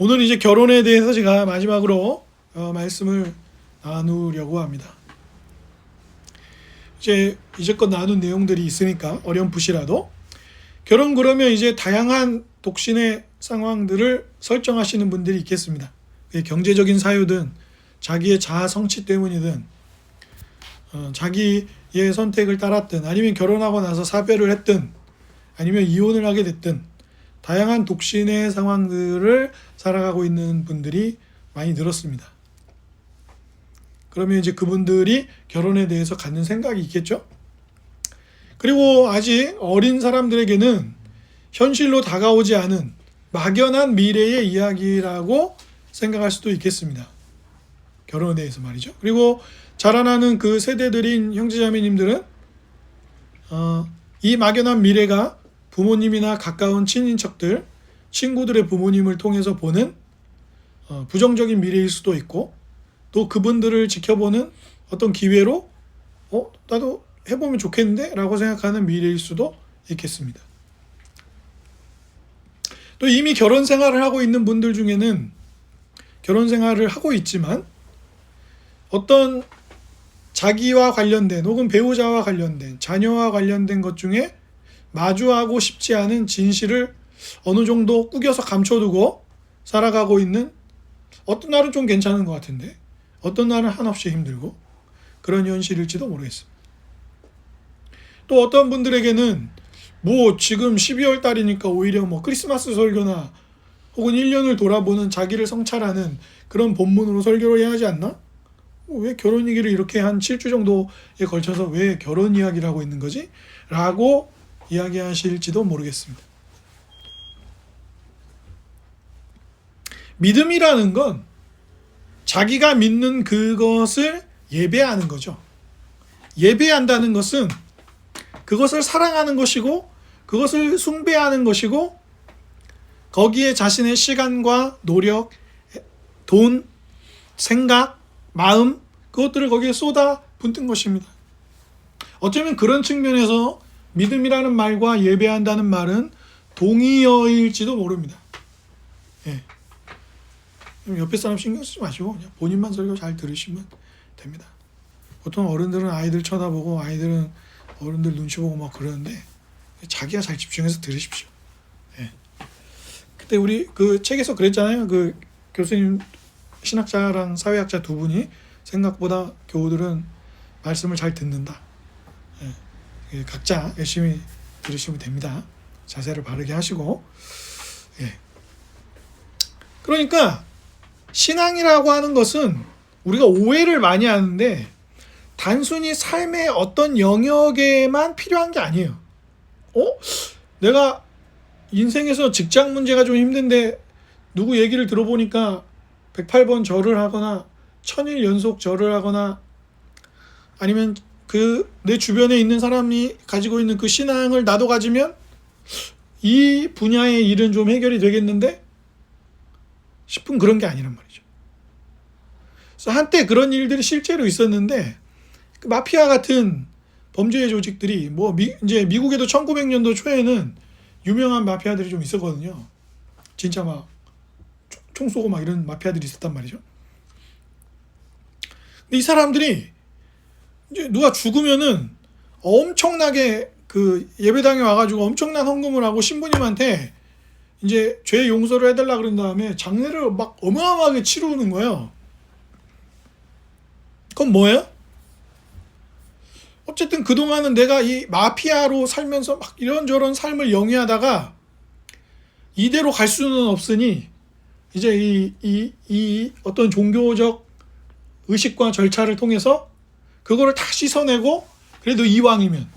오늘 이제 결혼에 대해서 제가 마지막으로 말씀을 나누려고 합니다. 이제껏 나눈 내용들이 있으니까 어렴풋이라도 결혼 그러면 이제 다양한 독신의 상황들을 설정하시는 분들이 있겠습니다. 경제적인 사유든 자기의 자아 성취 때문이든 자기의 선택을 따랐든 아니면 결혼하고 나서 사별을 했든 아니면 이혼을 하게 됐든 다양한 독신의 상황들을 살아가고 있는 분들이 많이 늘었습니다. 그러면 이제 그분들이 결혼에 대해서 갖는 생각이 있겠죠? 그리고 아직 어린 사람들에게는 현실로 다가오지 않은 막연한 미래의 이야기라고 생각할 수도 있겠습니다. 결혼에 대해서 말이죠. 그리고 자라나는 그 세대들인 형제자매님들은 이 막연한 미래가 부모님이나 가까운 친인척들, 친구들의 부모님을 통해서 보는 부정적인 미래일 수도 있고 또 그분들을 지켜보는 어떤 기회로 나도 해보면 좋겠는데? 라고 생각하는 미래일 수도 있겠습니다. 또 이미 결혼 생활을 하고 있는 분들 중에는 결혼 생활을 하고 있지만 어떤 자기와 관련된 혹은 배우자와 관련된 자녀와 관련된 것 중에 마주하고 싶지 않은 진실을 어느 정도 꾸겨서 감춰두고 살아가고 있는 어떤 날은 좀 괜찮은 것 같은데 어떤 날은 한없이 힘들고 그런 현실일지도 모르겠습니다. 또 어떤 분들에게는 지금 12월 달이니까 오히려 크리스마스 설교나 혹은 1년을 돌아보는 자기를 성찰하는 그런 본문으로 설교를 해야 하지 않나? 왜 결혼 얘기를 이렇게 한 7주 정도에 걸쳐서 왜 결혼 이야기를 하고 있는 거지? 라고 이야기하실지도 모르겠습니다. 믿음이라는 건 자기가 믿는 그것을 예배하는 거죠. 예배한다는 것은 그것을 사랑하는 것이고 그것을 숭배하는 것이고 거기에 자신의 시간과 노력, 돈, 생각, 마음 그것들을 거기에 쏟아 붓는 것입니다. 어쩌면 그런 측면에서 믿음이라는 말과 예배한다는 말은 동의어일지도 모릅니다. 예. 옆에 사람 신경 쓰지 마시고 그냥 본인만 설교 잘 들으시면 됩니다. 보통 어른들은 아이들 쳐다보고 아이들은 어른들 눈치 보고 그러는데 자기가 잘 집중해서 들으십시오. 예. 그때 우리 그 책에서 그랬잖아요. 그 교수님 신학자랑 사회학자 두 분이 생각보다 교우들은 말씀을 잘 듣는다. 예. 각자 열심히 들으시면 됩니다. 자세를 바르게 하시고. 예. 그러니까 신앙이라고 하는 것은 우리가 오해를 많이 하는데 단순히 삶의 어떤 영역에만 필요한 게 아니에요. 내가 인생에서 직장 문제가 좀 힘든데 누구 얘기를 들어보니까 108번 절을 하거나 1000일 연속 절을 하거나 아니면 내 주변에 있는 사람이 가지고 있는 그 신앙을 나도 가지면 이 분야의 일은 좀 해결이 되겠는데 싶은 그런 게 아니란 말이죠. 그래서 한때 그런 일들이 실제로 있었는데 그 마피아 같은 범죄 조직들이 이제 미국에도 1900년도 초에는 유명한 마피아들이 좀 있었거든요. 진짜 총 쏘고 이런 마피아들이 있었단 말이죠. 근데 이 사람들이 이제 누가 죽으면은 엄청나게 그 예배당에 와가지고 엄청난 헌금을 하고 신부님한테 이제 죄 용서를 해달라 그런 다음에 장례를 어마어마하게 치르는 거예요. 그건 뭐예요? 어쨌든 그동안은 내가 이 마피아로 살면서 이런저런 삶을 영위하다가 이대로 갈 수는 없으니 이제 이 어떤 종교적 의식과 절차를 통해서 그거를 다 씻어내고 그래도 이왕이면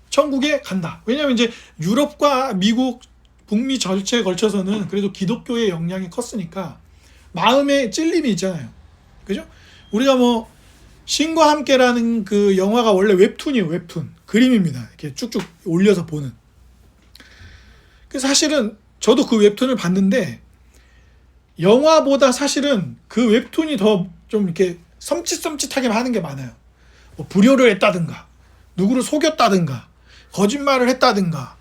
천국에 간다. 왜냐하면 이제 유럽과 미국, 북미 전체에 걸쳐서는 그래도 기독교의 영향이 컸으니까 마음에 찔림이 있잖아요. 그죠? 우리가 신과 함께라는 그 영화가 원래 웹툰이에요. 웹툰. 그림입니다. 이렇게 쭉쭉 올려서 보는. 그래서 사실은 저도 그 웹툰을 봤는데 영화보다 사실은 그 웹툰이 더 좀 이렇게 섬찟섬찟하게 하는 게 많아요. 불효를 했다든가 누구를 속였다든가 거짓말을 했다든가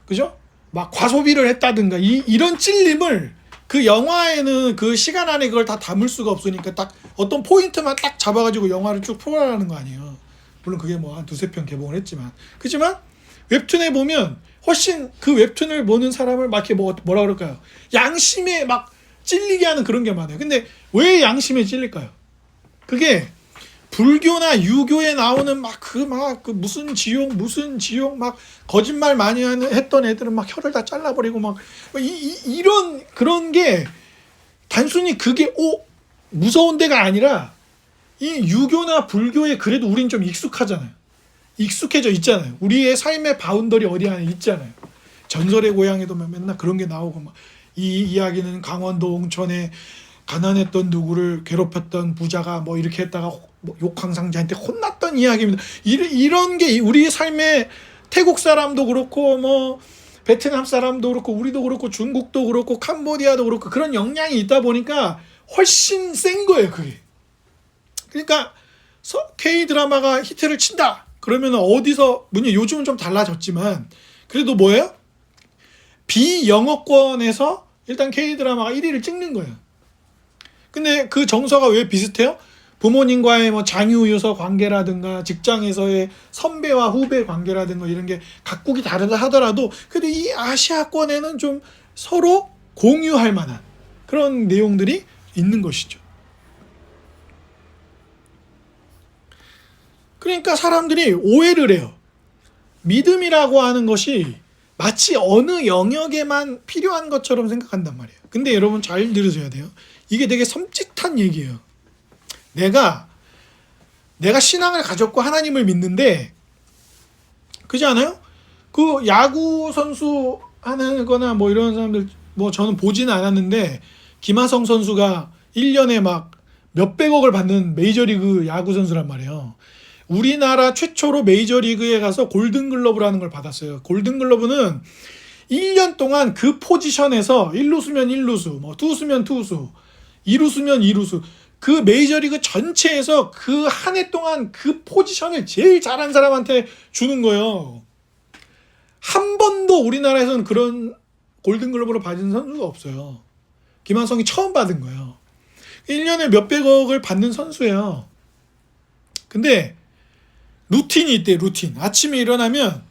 그죠? 과소비를 했다든가 이런 찔림을 그 영화에는 그 시간 안에 그걸 다 담을 수가 없으니까 딱 어떤 포인트만 딱 잡아가지고 영화를 쭉 풀어라는 거 아니에요. 물론 그게 뭐 한 두세 편 개봉을 했지만. 그렇지만 웹툰에 보면 훨씬 그 웹툰을 보는 사람을 막 이렇게 뭐라 그럴까요? 양심에 막 찔리게 하는 그런 게 많아요. 근데 왜 양심에 찔릴까요? 그게 불교나 유교에 나오는 그 무슨 지옥 막 거짓말 많이 했던 애들은 막 혀를 다 잘라버리고 막 이런 그런 게 단순히 그게 무서운 데가 아니라 이 유교나 불교에 그래도 우린 좀 익숙하잖아요. 익숙해져 있잖아요. 우리의 삶의 바운더리 어디 안에 있잖아요. 전설의 고향에도 맨날 그런 게 나오고 막 이 이야기는 강원도 옹천에 가난했던 누구를 괴롭혔던 부자가 뭐 이렇게 했다가 욕황상제한테 혼났던 이야기입니다. 이런 게 우리의 삶에 태국 사람도 그렇고 뭐 베트남 사람도 그렇고 우리도 그렇고 중국도 그렇고 캄보디아도 그렇고 그런 영향이 있다 보니까 훨씬 센 거예요, 그게. 그러니까 K-드라마가 히트를 친다. 그러면 어디서 물론 요즘은 좀 달라졌지만 그래도 뭐예요? 비영어권에서 일단 K-드라마가 1위를 찍는 거예요. 근데 그 정서가 왜 비슷해요? 부모님과의 뭐 장유유서 관계라든가 직장에서의 선배와 후배 관계라든가 이런 게 각국이 다르다 하더라도 그래도 이 아시아권에는 좀 서로 공유할 만한 그런 내용들이 있는 것이죠. 그러니까 사람들이 오해를 해요. 믿음이라고 하는 것이 마치 어느 영역에만 필요한 것처럼 생각한단 말이에요. 근데 여러분 잘 들으셔야 돼요. 이게 되게 섬찟한 얘기예요. 내가 신앙을 가졌고 하나님을 믿는데 그렇지 않아요? 그 야구 선수 하는 거나 뭐 이런 사람들 뭐 저는 보지는 않았는데 김하성 선수가 1년에 막 몇백억을 받는 메이저리그 야구 선수란 말이에요. 우리나라 최초로 메이저리그에 가서 골든글러브라는 걸 받았어요. 골든글러브는 1년 동안 그 포지션에서 1루수면 1루수, 뭐 투수면 투수, 2루수면 2루수 그 메이저리그 전체에서 그 한 해 동안 그 포지션을 제일 잘한 사람한테 주는 거예요. 한 번도 우리나라에서는 그런 골든글러브를 받은 선수가 없어요. 김한성이 처음 받은 거예요. 1년에 몇백억을 받는 선수예요. 근데 루틴이 있대, 루틴. 아침에 일어나면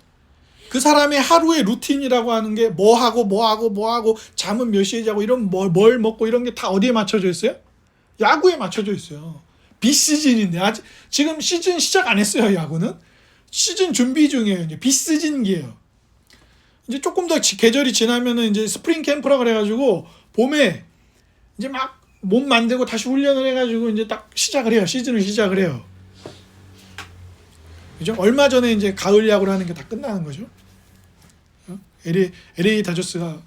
그 사람의 하루의 루틴이라고 하는 게 뭐 하고 잠은 몇 시에 자고 이런 뭘 먹고 이런 게 다 어디에 맞춰져 있어요? 야구에 맞춰져 있어요. 비시즌인데 아직 지금 시즌 시작 안 했어요. 야구는 시즌 준비 중이에요. 이제 비시즌기예요. 이제 조금 더 계절이 지나면은 이제 스프링 캠프라 그래가지고 봄에 이제 막 몸 만들고 다시 훈련을 해가지고 이제 딱 시작을 해요. 시즌을 시작을 해요. 그죠? 얼마 전에 이제 가을 야구를 하는 게 다 끝나는 거죠. LA 다저스가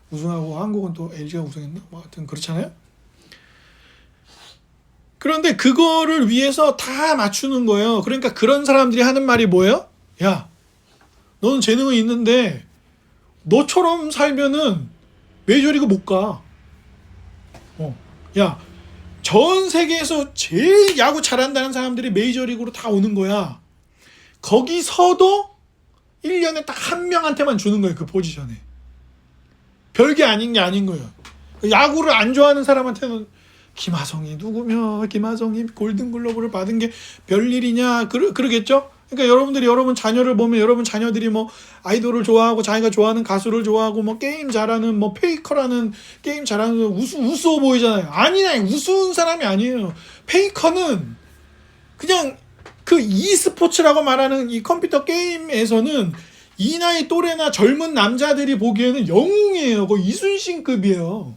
우승하고 한국은 또 LG가 우승했나? 뭐 하여튼 그렇잖아요. 그런데 그거를 위해서 다 맞추는 거예요. 그러니까 그런 사람들이 하는 말이 뭐예요? 야, 너는 재능은 있는데 너처럼 살면은 메이저리그 못 가. 야, 전 세계에서 제일 야구 잘한다는 사람들이 메이저리그로 다 오는 거야. 거기서도 1년에 딱 한 명한테만 주는 거예요. 그 포지션에. 별게 아닌 게 아닌 거예요. 야구를 안 좋아하는 사람한테는 김하성이 누구며 김하성이 골든글러브를 받은 게 별일이냐 그러겠죠? 그러니까 여러분들이 여러분 자녀를 보면 여러분 자녀들이 뭐 아이돌을 좋아하고 자기가 좋아하는 가수를 좋아하고 뭐 게임 잘하는 뭐 페이커라는 게임 잘하는 우스워 보이잖아요. 아니네, 우스운 사람이 아니에요. 페이커는 그냥 그 e스포츠라고 말하는 이 컴퓨터 게임에서는 이 나이 또래나 젊은 남자들이 보기에는 영웅이에요. 거의 이순신급이에요.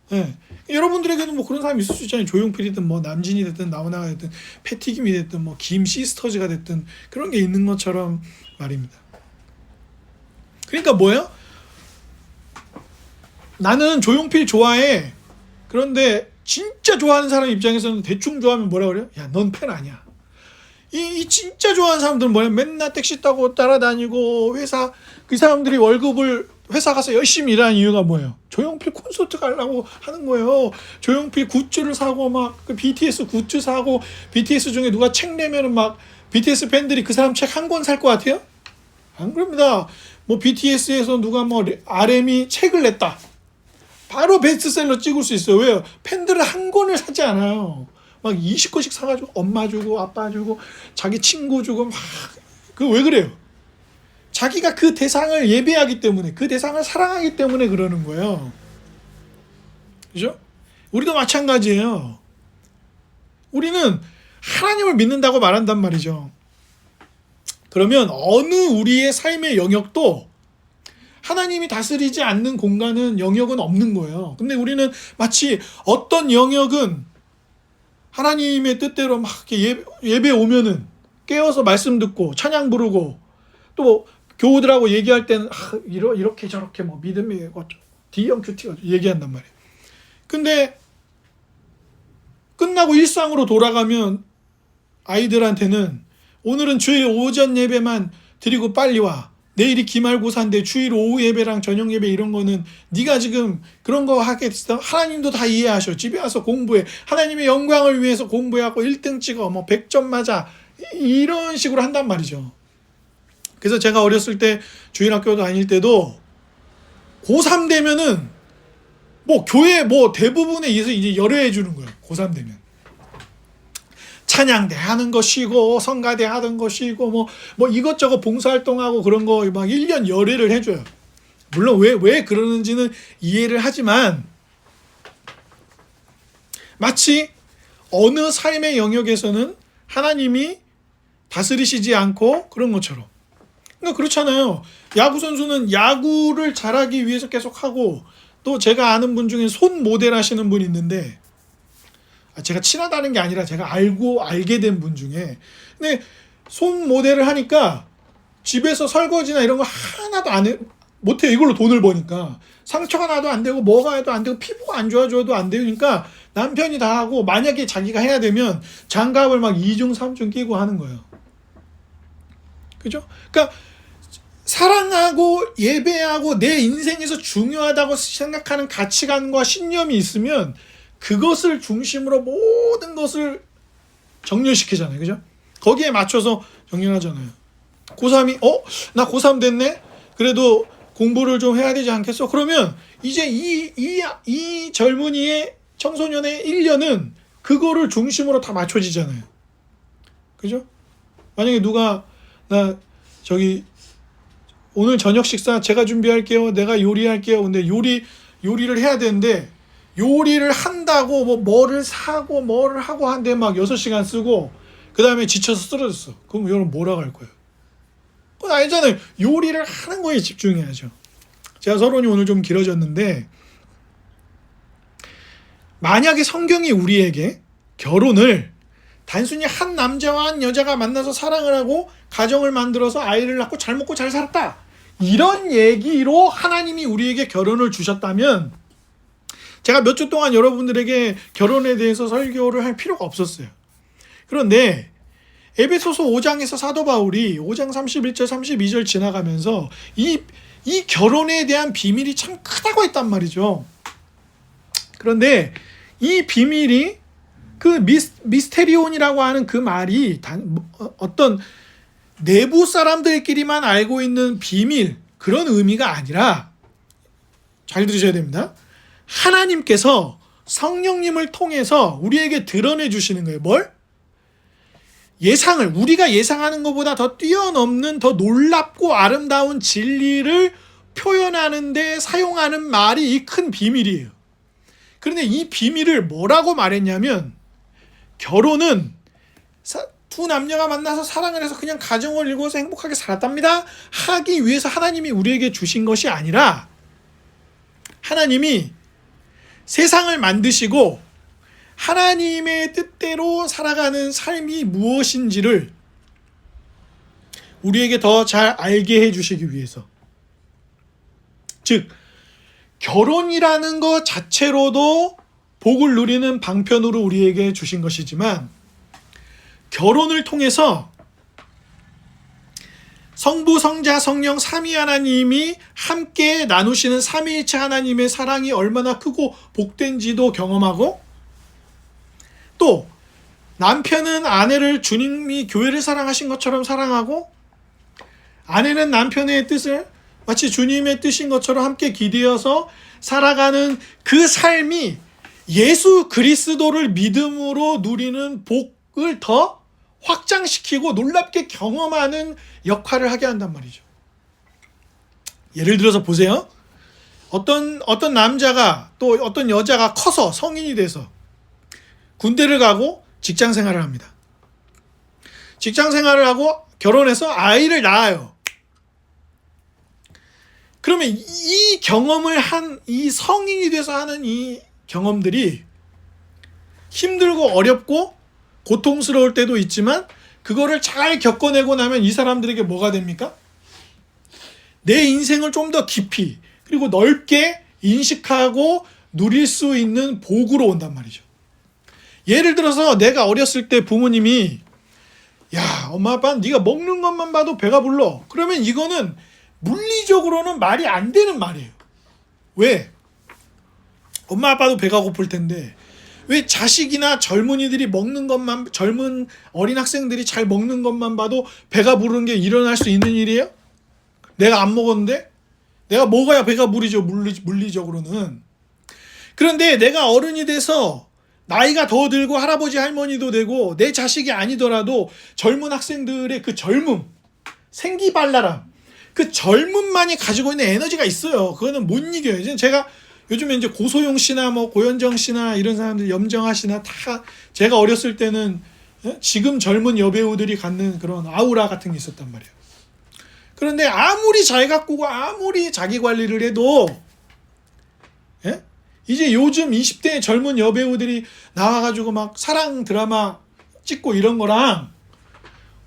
네. 여러분들에게도 뭐 그런 사람이 있을 수 있잖아요. 조용필이든 뭐 남진이 됐든 나훈아가 됐든 패티김이 됐든 뭐 김 시스터즈가 됐든 그런 게 있는 것처럼 말입니다. 그러니까 뭐예요? 나는 조용필 좋아해. 그런데 진짜 좋아하는 사람 입장에서는 대충 좋아하면 뭐라 그래요? 야, 넌 팬 아니야. 이 진짜 좋아하는 사람들은 뭐냐? 맨날 택시 타고 따라다니고 회사 그 사람들이 월급을 회사 가서 열심히 일하는 이유가 뭐예요? 조용필 콘서트 가려고 하는 거예요. 조용필 굿즈를 사고 막 그 BTS 굿즈 사고 BTS 중에 누가 책 내면은 막 BTS 팬들이 그 사람 책 한 권 살 것 같아요? 안 그럽니다. 뭐 BTS에서 누가 뭐 RM이 책을 냈다. 바로 베스트셀러 찍을 수 있어요. 왜요? 팬들은 한 권을 사지 않아요. 막 20권씩 사가지고 엄마 주고 아빠 주고 자기 친구 주고 막 그 왜 그래요? 자기가 그 대상을 예배하기 때문에, 그 대상을 사랑하기 때문에 그러는 거예요. 그죠? 우리도 마찬가지예요. 우리는 하나님을 믿는다고 말한단 말이죠. 그러면 어느 우리의 삶의 영역도 하나님이 다스리지 않는 공간은, 영역은 없는 거예요. 근데 우리는 마치 어떤 영역은 하나님의 뜻대로 막 예배 오면은 깨어서 말씀 듣고 찬양 부르고 또 교우들하고 얘기할 때는 이렇게 저렇게 뭐 믿음이 D형 큐티가 얘기한단 말이에요. 근데 끝나고 일상으로 돌아가면 아이들한테는 오늘은 주일 오전 예배만 드리고 빨리 와. 내일이 기말고사인데 주일 오후 예배랑 저녁 예배 이런 거는 네가 지금 그런 거 하겠어? 하나님도 다 이해하셔. 집에 와서 공부해. 하나님의 영광을 위해서 공부해갖고 1등 찍어. 뭐 100점 맞아. 이런 식으로 한단 말이죠. 그래서 제가 어렸을 때 주일학교 다닐 때도 고3 되면은 뭐 교회 뭐 대부분에 의해서 이제 열애해 주는 거예요. 고3 되면. 찬양대 하는 거 쉬고 성가대 하던 거 쉬고 뭐 이것저것 봉사활동하고 그런 거 막 1년 열애를 해줘요. 물론 왜 그러는지는 이해를 하지만 마치 어느 삶의 영역에서는 하나님이 다스리시지 않고 그런 것처럼. 그러니까 그렇잖아요. 야구 선수는 야구를 잘하기 위해서 계속 하고, 또 제가 아는 분 중에 손 모델 하시는 분이 있는데, 제가 친하다는 게 아니라 제가 알게 된 분 중에, 근데 손 모델을 하니까 집에서 설거지나 이런 거 하나도 못해요. 이걸로 돈을 버니까 상처가 나도 안 되고 뭐가 해도 안 되고 피부가 안 좋아져도 안 되니까 남편이 다 하고, 만약에 자기가 해야 되면 장갑을 막 2중 3중 끼고 하는 거예요. 그죠? 그러니까 사랑하고 예배하고 내 인생에서 중요하다고 생각하는 가치관과 신념이 있으면 그것을 중심으로 모든 것을 정렬시키잖아요. 그죠? 거기에 맞춰서 정렬하잖아요. 고3이 나 고3 됐네? 그래도 공부를 좀 해야 되지 않겠어? 그러면 이제 이 젊은이의, 청소년의 1년은 그거를 중심으로 다 맞춰지잖아요. 그죠? 만약에 누가 오늘 저녁 식사 제가 준비할게요. 내가 요리할게요. 근데 요리를 해야 되는데, 요리를 한다고 뭐를 사고 뭐를 하고 한데 막 6시간 쓰고 그 다음에 지쳐서 쓰러졌어. 그럼 여러분 뭐라고 할 거예요? 그건 아니잖아요. 요리를 하는 거에 집중해야죠. 제가 서론이 오늘 좀 길어졌는데, 만약에 성경이 우리에게 결혼을 단순히 한 남자와 한 여자가 만나서 사랑을 하고 가정을 만들어서 아이를 낳고 잘 먹고 잘 살았다, 이런 얘기로 하나님이 우리에게 결혼을 주셨다면 제가 몇 주 동안 여러분들에게 결혼에 대해서 설교를 할 필요가 없었어요. 그런데 에베소서 5장에서 사도 바울이 5장 31절 32절 지나가면서 이 결혼에 대한 비밀이 참 크다고 했단 말이죠. 그런데 이 비밀이 그 미스테리온이라고 하는 그 말이 어떤 내부 사람들끼리만 알고 있는 비밀, 그런 의미가 아니라, 잘 들으셔야 됩니다. 하나님께서 성령님을 통해서 우리에게 드러내 주시는 거예요. 뭘? 우리가 예상하는 것보다 더 뛰어넘는, 더 놀랍고 아름다운 진리를 표현하는 데 사용하는 말이 이 큰 비밀이에요. 그런데 이 비밀을 뭐라고 말했냐면, 결혼은 두 남녀가 만나서 사랑을 해서 그냥 가정을 이루어서 행복하게 살았답니다 하기 위해서 하나님이 우리에게 주신 것이 아니라, 하나님이 세상을 만드시고 하나님의 뜻대로 살아가는 삶이 무엇인지를 우리에게 더 잘 알게 해주시기 위해서, 즉 결혼이라는 것 자체로도 복을 누리는 방편으로 우리에게 주신 것이지만, 결혼을 통해서 성부, 성자, 성령 삼위 하나님이 함께 나누시는 삼위일체 하나님의 사랑이 얼마나 크고 복된지도 경험하고, 또 남편은 아내를 주님이 교회를 사랑하신 것처럼 사랑하고, 아내는 남편의 뜻을 마치 주님의 뜻인 것처럼 함께 기대어서 살아가는 그 삶이 예수 그리스도를 믿음으로 누리는 복을 더 확장시키고 놀랍게 경험하는 역할을 하게 한단 말이죠. 예를 들어서 보세요. 어떤 남자가 또 어떤 여자가 커서 성인이 돼서 군대를 가고 직장 생활을 합니다. 직장 생활을 하고 결혼해서 아이를 낳아요. 그러면 이 경험을 이 성인이 돼서 하는 이 경험들이 힘들고 어렵고 고통스러울 때도 있지만 그거를 잘 겪어내고 나면 이 사람들에게 뭐가 됩니까? 내 인생을 좀 더 깊이 그리고 넓게 인식하고 누릴 수 있는 복으로 온단 말이죠. 예를 들어서 내가 어렸을 때 부모님이 야, 엄마 아빠는 네가 먹는 것만 봐도 배가 불러. 그러면 이거는 물리적으로는 말이 안 되는 말이에요. 왜? 엄마 아빠도 배가 고플 텐데 왜 자식이나 젊은이들이 먹는 것만, 젊은 어린 학생들이 잘 먹는 것만 봐도 배가 부르는 게 일어날 수 있는 일이에요? 내가 안 먹었는데? 내가 먹어야 배가 부르죠, 물리적으로는. 그런데 내가 어른이 돼서 나이가 더 들고 할아버지 할머니도 되고 내 자식이 아니더라도 젊은 학생들의 그 젊음, 생기발랄함, 그 젊음만이 가지고 있는 에너지가 있어요. 그거는 못 이겨요. 제가 요즘에 이제 고소영 씨나 뭐 고현정 씨나 이런 사람들, 염정아 씨나 다 제가 어렸을 때는 지금 젊은 여배우들이 갖는 그런 아우라 같은 게 있었단 말이에요. 그런데 아무리 잘 가꾸고 아무리 자기 관리를 해도 이제 요즘 20대 젊은 여배우들이 나와가지고 막 사랑 드라마 찍고 이런 거랑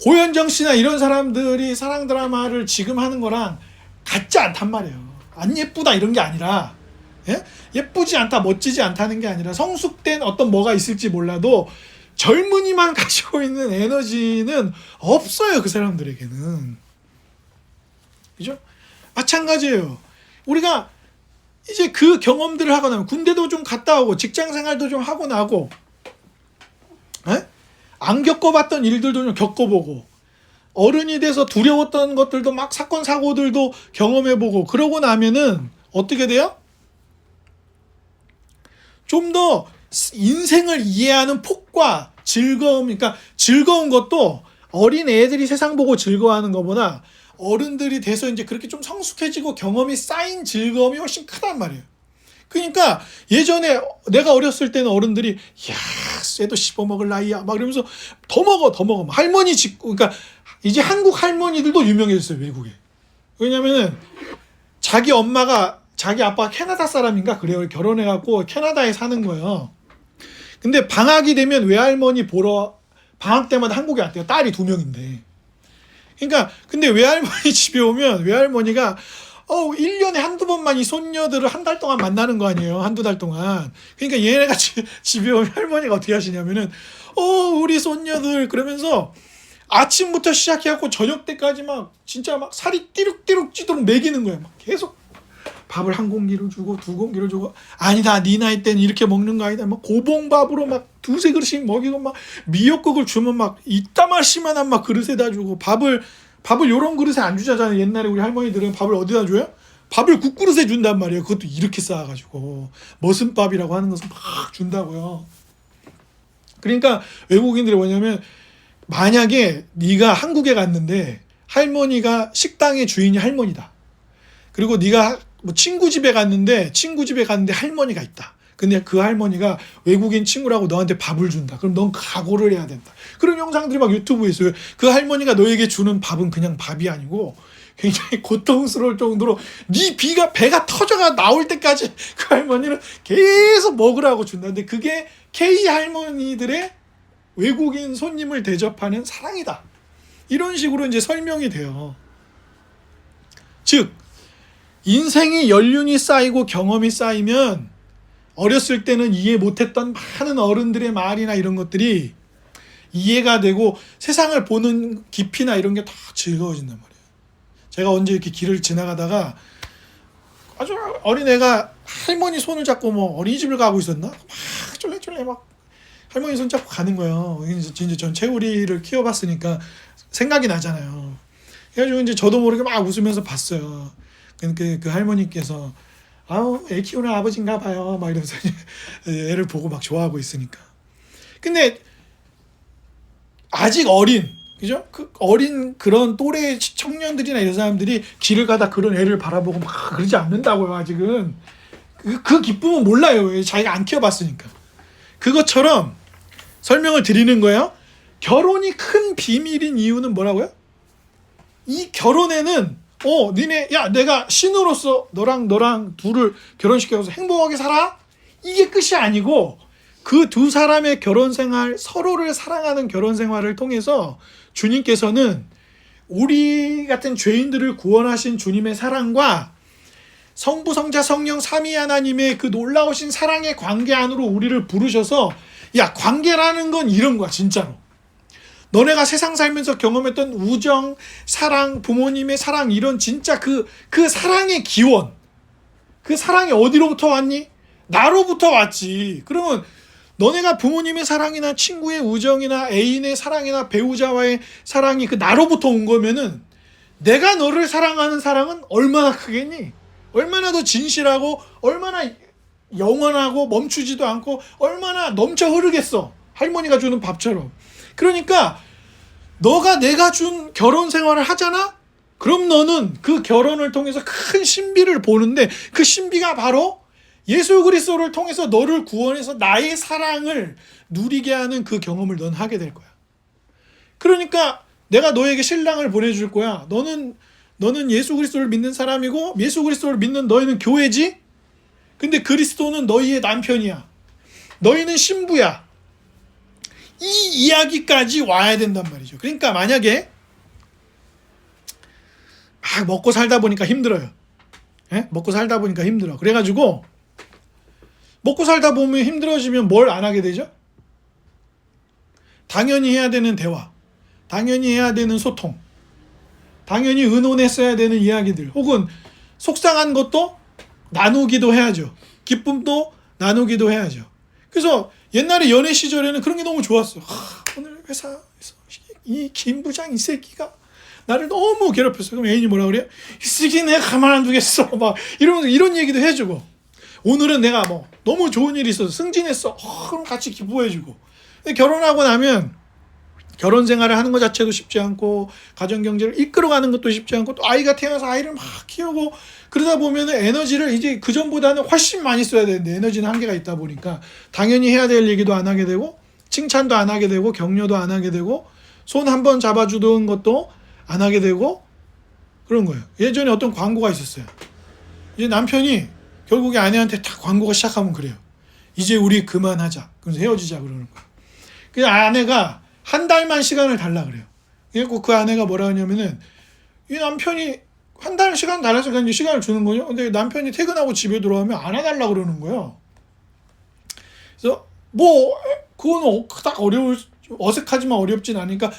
고현정 씨나 이런 사람들이 사랑 드라마를 지금 하는 거랑 같지 않단 말이에요. 안 예쁘다 이런 게 아니라 예쁘지 않다 멋지지 않다는 게 아니라 성숙된 어떤 뭐가 있을지 몰라도 젊은이만 가지고 있는 에너지는 없어요. 그 사람들에게는. 그죠? 마찬가지예요. 우리가 이제 그 경험들을 하고 나면 군대도 좀 갔다 오고 직장 생활도 좀 하고 나고 안 겪어봤던 일들도 좀 겪어보고 어른이 돼서 두려웠던 것들도 막 사건 사고들도 경험해보고 그러고 나면은 어떻게 돼요? 좀 더 인생을 이해하는 폭과 즐거움, 그러니까 즐거운 것도 어린 애들이 세상 보고 즐거워하는 것보다 어른들이 돼서 이제 그렇게 좀 성숙해지고 경험이 쌓인 즐거움이 훨씬 크단 말이에요. 그러니까 예전에 내가 어렸을 때는 어른들이 야, 쇠도 씹어먹을 나이야 막 이러면서 더 먹어 할머니 짓고 그러니까 이제 한국 할머니들도 유명해졌어요. 외국에. 왜냐면은 자기 엄마가 자기 아빠가 캐나다 사람인가 그래요. 결혼해갖고 캐나다에 사는 거예요. 근데 방학이 되면 외할머니 보러 방학 때마다 한국에 왔대요. 딸이 2명인데. 그러니까 근데 외할머니 집에 오면 외할머니가 1년에 한두 번만 이 손녀들을 한 달 동안 만나는 거 아니에요. 한두 달 동안. 그러니까 얘네가 집에 오면 할머니가 어떻게 하시냐면은 우리 손녀들 그러면서 아침부터 시작해갖고 저녁 때까지 막 진짜 막 살이 띠룩띠룩 찌도록 먹이는 거예요. 막 계속 밥을 1공기를 주고 2공기를 주고 아니다 네 나이 때는 이렇게 먹는 거 아니다 막 고봉밥으로 막 2-3그릇씩 먹이고 막 미역국을 주면 막 이따마시만한 막 그릇에다 주고 밥을 요런 그릇에 안 주잖아요. 옛날에 우리 할머니들은 밥을 어디다 줘요? 밥을 국그릇에 준단 말이에요. 그것도 이렇게 쌓아가지고 머슴밥이라고 하는 것을 막 준다고요. 그러니까 외국인들이 뭐냐면 만약에 네가 한국에 갔는데 할머니가 식당의 주인이 할머니다. 그리고 네가 뭐 친구 집에 갔는데 할머니가 있다. 근데 그 할머니가 외국인 친구라고 너한테 밥을 준다. 그럼 넌 각오를 해야 된다. 그런 영상들이 막 유튜브에 있어요. 그 할머니가 너에게 주는 밥은 그냥 밥이 아니고 굉장히 고통스러울 정도로 네 배가 터져가 나올 때까지 그 할머니는 계속 먹으라고 준다. 근데 그게 K 할머니들의 외국인 손님을 대접하는 사랑이다. 이런 식으로 이제 설명이 돼요. 즉 인생이 연륜이 쌓이고 경험이 쌓이면 어렸을 때는 이해 못했던 많은 어른들의 말이나 이런 것들이 이해가 되고 세상을 보는 깊이나 이런 게 더 즐거워진단 말이에요. 제가 언제 이렇게 길을 지나가다가 아주 어린애가 할머니 손을 잡고 뭐 어린이집을 가고 있었나? 막 쫄래쫄래 막 할머니 손 잡고 가는 거예요. 이제 전 채우리를 키워봤으니까 생각이 나잖아요. 그래가지고 이제 저도 모르게 막 웃으면서 봤어요. 그 할머니께서 아우 애 키우는 아버지인가 봐요 막 이러면서 애를 보고 막 좋아하고 있으니까. 근데 아직 어린, 그죠? 그 어린 그런 또래 청년들이나 이런 사람들이 길을 가다 그런 애를 바라보고 막 그러지 않는다고요. 아직은 그 기쁨은 몰라요. 자기가 안 키워봤으니까. 그것처럼 설명을 드리는 거예요. 결혼이 큰 비밀인 이유는 뭐라고요? 이 결혼에는 니네 야 내가 신우로서 너랑 둘을 결혼시켜서 행복하게 살아? 이게 끝이 아니고 그 두 사람의 결혼 생활, 서로를 사랑하는 결혼 생활을 통해서 주님께서는 우리 같은 죄인들을 구원하신 주님의 사랑과 성부, 성자, 성령 삼위 하나님의 그 놀라우신 사랑의 관계 안으로 우리를 부르셔서 야 관계라는 건 이런 거야 진짜로. 너네가 세상 살면서 경험했던 우정, 사랑, 부모님의 사랑 이런 진짜 그 사랑의 기원, 그 사랑이 어디로부터 왔니? 나로부터 왔지. 그러면 너네가 부모님의 사랑이나 친구의 우정이나 애인의 사랑이나 배우자와의 사랑이 그 나로부터 온 거면은 내가 너를 사랑하는 사랑은 얼마나 크겠니? 얼마나 더 진실하고 얼마나 영원하고 멈추지도 않고 얼마나 넘쳐 흐르겠어. 할머니가 주는 밥처럼. 그러니까 너가 내가 준 결혼 생활을 하잖아? 그럼 너는 그 결혼을 통해서 큰 신비를 보는데 그 신비가 바로 예수 그리스도를 통해서 너를 구원해서 나의 사랑을 누리게 하는 그 경험을 넌 하게 될 거야. 그러니까 내가 너에게 신랑을 보내줄 거야. 너는 예수 그리스도를 믿는 사람이고 예수 그리스도를 믿는 너희는 교회지? 근데 그리스도는 너희의 남편이야. 너희는 신부야. 이 이야기까지 와야 된단 말이죠. 그러니까 만약에 먹고 살다 보니까 힘들어요. 먹고 살다 보니까 힘들어. 그래가지고 먹고 살다 보면 힘들어지면 뭘 안 하게 되죠? 당연히 해야 되는 대화, 당연히 해야 되는 소통, 당연히 의논했어야 되는 이야기들, 혹은 속상한 것도 나누기도 해야죠. 기쁨도 나누기도 해야죠. 그래서 옛날에 연애 시절에는 그런 게 너무 좋았어요. 오늘 회사에서 이 김 부장 이 새끼가 나를 너무 괴롭혔어. 그럼 애인이 뭐라 그래요? 이 새끼 내가 가만 안 두겠어. 막 이러면서 이런 얘기도 해주고, 오늘은 내가 뭐 너무 좋은 일이 있어서 승진했어. 그럼 같이 기뻐해주고. 근데 결혼하고 나면 결혼 생활을 하는 것 자체도 쉽지 않고 가정 경제를 이끌어가는 것도 쉽지 않고 또 아이가 태어나서 아이를 막 키우고 그러다 보면 에너지를 이제 그전보다는 훨씬 많이 써야 되는데 에너지는 한계가 있다 보니까 당연히 해야 될 얘기도 안 하게 되고 칭찬도 안 하게 되고 격려도 안 하게 되고 손 한 번 잡아주던 것도 안 하게 되고 그런 거예요. 예전에 어떤 광고가 있었어요. 이제 남편이 결국에 아내한테 딱 광고가 시작하면 그래요. 이제 우리 그만하자. 그래서 헤어지자 그러는 거예요. 그래서 아내가 한 달만 시간을 달라 그래요. 그래서 그 아내가 뭐라 하냐면은 이 남편이 한 달 시간 달라서 그냥 시간을 주는 거죠. 근데 남편이 퇴근하고 집에 들어오면 안아달라 그러는 거예요. 그래서 뭐 그거는 딱 어색하지만 어렵진 않으니까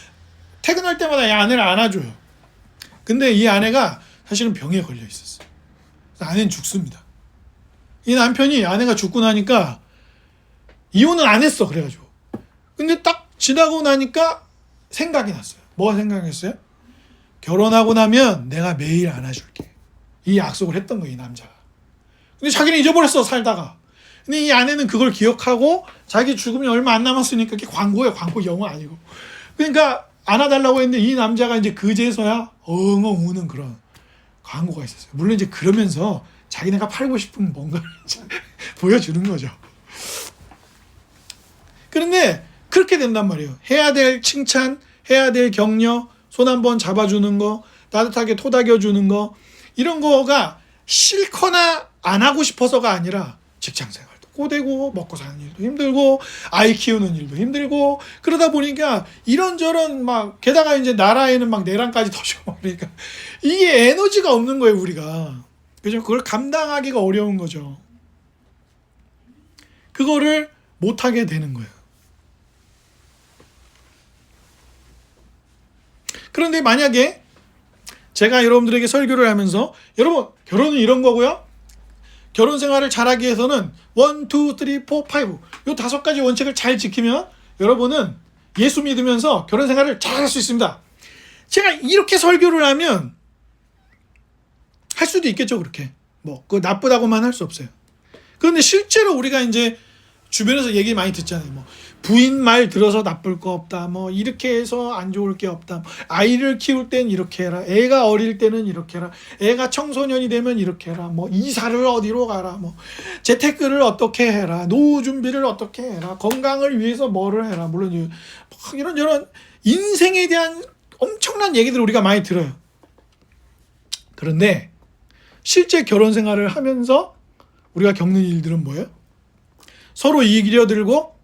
퇴근할 때마다 이 아내를 안아줘요. 근데 이 아내가 사실은 병에 걸려 있었어요. 그래서 아내는 죽습니다. 이 남편이 아내가 죽고 나니까 이혼은 안 했어. 그래가지고. 근데 딱 지나고 나니까 생각이 났어요. 뭐가 생각났어요? 결혼하고 나면 내가 매일 안아줄게. 이 약속을 했던 거예요. 이 남자가. 근데 자기는 잊어버렸어. 살다가. 근데 이 아내는 그걸 기억하고 자기 죽음이 얼마 안 남았으니까 그게 광고예요. 광고 영어 아니고. 그러니까 안아달라고 했는데 이 남자가 이제 그제서야 엉엉 우는 그런 광고가 있었어요. 물론 이제 그러면서 자기네가 팔고 싶은 뭔가를 보여주는 거죠. 그런데 그렇게 된단 말이에요. 해야 될 칭찬, 해야 될 격려, 손 한번 잡아주는 거, 따뜻하게 토닥여주는 거, 이런 거가 싫거나 안 하고 싶어서가 아니라 직장 생활도 꼬대고 먹고 사는 일도 힘들고 아이 키우는 일도 힘들고 그러다 보니까 이런저런 막 게다가 이제 나라에는 막 내란까지 터지고 그러니까 이게 에너지가 없는 거예요. 우리가. 그죠? 그걸 감당하기가 어려운 거죠. 그거를 못하게 되는 거예요. 그런데 만약에 제가 여러분들에게 설교를 하면서 여러분 결혼은 이런 거고요. 결혼 생활을 잘하기 위해서는 1, 2, 3, 4, 5 요 5가지 원칙을 잘 지키면 여러분은 예수 믿으면서 결혼 생활을 잘할 수 있습니다. 제가 이렇게 설교를 하면 할 수도 있겠죠, 그렇게. 뭐, 그거 나쁘다고만 할 수 없어요. 그런데 실제로 우리가 이제 주변에서 얘기 많이 듣잖아요. 뭐, 부인 말 들어서 나쁠 거 없다. 뭐, 이렇게 해서 안 좋을 게 없다. 아이를 키울 땐 이렇게 해라. 애가 어릴 때는 이렇게 해라. 애가 청소년이 되면 이렇게 해라. 뭐, 이사를 어디로 가라. 뭐, 재테크를 어떻게 해라. 노후 준비를 어떻게 해라. 건강을 위해서 뭐를 해라. 물론, 이런 인생에 대한 엄청난 얘기들을 우리가 많이 들어요. 그런데, 실제 결혼 생활을 하면서 우리가 겪는 일들은 뭐예요? 서로 이기려들고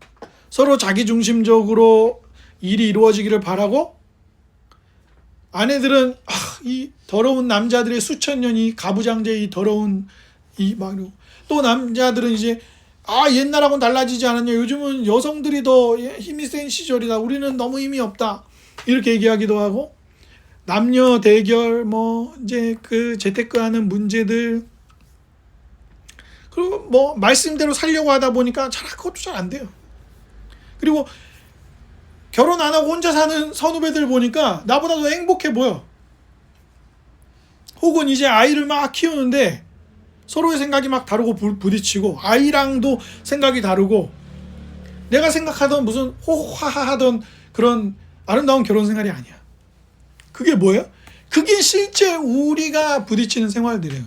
서로 자기중심적으로 일이 이루어지기를 바라고 아내들은 이 더러운 남자들의 수천 년이 가부장제의 더러운 또 남자들은 이제 옛날하고는 달라지지 않았냐, 요즘은 여성들이 더 힘이 센 시절이다, 우리는 너무 힘이 없다, 이렇게 얘기하기도 하고, 남녀 대결, 뭐 이제 그 재테크하는 문제들, 그리고 뭐 말씀대로 살려고 하다 보니까 그것도 잘 안 돼요. 그리고 결혼 안 하고 혼자 사는 선후배들 보니까 나보다 더 행복해 보여. 혹은 이제 아이를 막 키우는데 서로의 생각이 막 다르고 부딪히고, 아이랑도 생각이 다르고, 내가 생각하던 무슨 호하하던 그런 아름다운 결혼 생활이 아니야. 그게 뭐예요? 그게 실제 우리가 부딪히는 생활들이에요.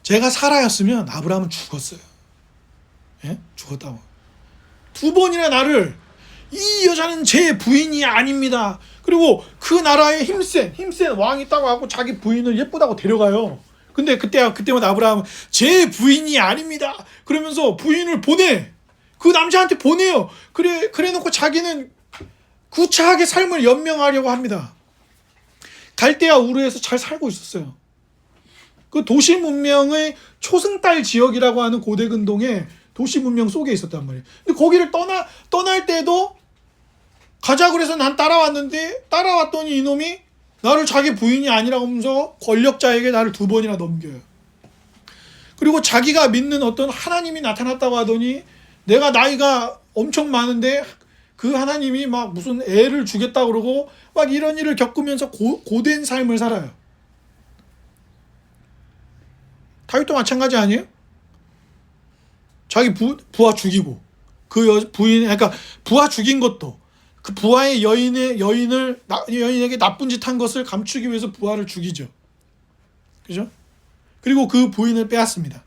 제가 사라였으면 아브라함은 죽었어요. 예? 죽었다고. 2번이나 나를, 이 여자는 제 부인이 아닙니다. 그리고 그 나라에 힘센 왕이 있다고 하고 자기 부인을 예쁘다고 데려가요. 근데 그때마다 아브라함은 제 부인이 아닙니다. 그러면서 부인을 보내. 그 남자한테 보내요. 그래 놓고 자기는 구차하게 삶을 연명하려고 합니다. 갈대아 우르에서 잘 살고 있었어요. 그 도시 문명의 초승달 지역이라고 하는 고대 근동에 도시 문명 속에 있었단 말이에요. 근데 거기를 떠날 때도 가자 그래서 난 따라왔더니 이놈이 나를 자기 부인이 아니라고 하면서 권력자에게 나를 2번이나 넘겨요. 그리고 자기가 믿는 어떤 하나님이 나타났다고 하더니 내가 나이가 엄청 많은데 그 하나님이 막 무슨 애를 주겠다 그러고 막 이런 일을 겪으면서 고된 삶을 살아요. 다윗도 마찬가지 아니에요? 자기 부하 죽이고, 그 부인, 그러니까 부하 죽인 것도 그 부하의 여인에게 나쁜 짓 한 것을 감추기 위해서 부하를 죽이죠. 그죠? 그리고 그 부인을 빼앗습니다.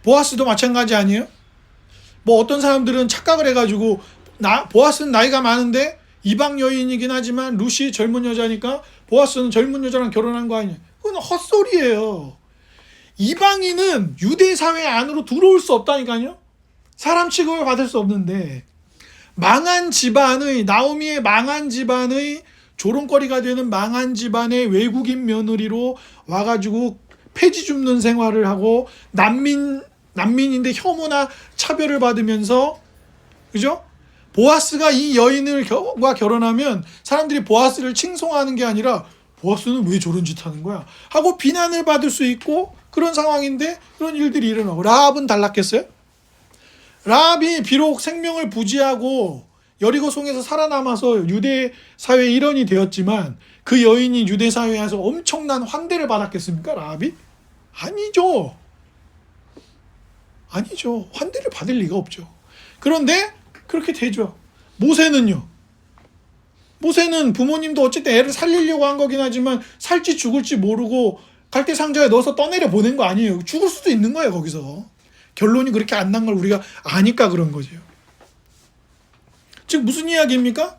보아스도 마찬가지 아니에요? 뭐 어떤 사람들은 착각을 해가지고 보아스는 나이가 많은데 이방 여인이긴 하지만 루시 젊은 여자니까 보아스는 젊은 여자랑 결혼한 거 아니냐. 그건 헛소리예요. 이방인은 유대 사회 안으로 들어올 수 없다니까요. 사람 취급을 받을 수 없는데, 나오미의 망한 집안의 조롱거리가 되는 망한 집안의 외국인 며느리로 와가지고 폐지 줍는 생활을 하고, 난민인데 혐오나 차별을 받으면서, 그죠? 보아스가 이 여인과 결혼하면 사람들이 보아스를 칭송하는 게 아니라 보아스는 왜 저런 짓 하는 거야? 하고 비난을 받을 수 있고, 그런 상황인데 그런 일들이 일어나고. 라합은 달랐겠어요? 라합이 비록 생명을 부지하고 여리고성에서 살아남아서 유대 사회의 일원이 되었지만 그 여인이 유대 사회에서 엄청난 환대를 받았겠습니까? 라합이? 아니죠. 환대를 받을 리가 없죠. 그런데 그렇게 되죠. 모세는요. 모세는 부모님도 어쨌든 애를 살리려고 한 거긴 하지만 살지 죽을지 모르고 갈대 상자에 넣어서 떠내려 보낸 거 아니에요. 죽을 수도 있는 거예요, 거기서. 결론이 그렇게 안 난 걸 우리가 아니까 그런 거죠. 즉 무슨 이야기입니까?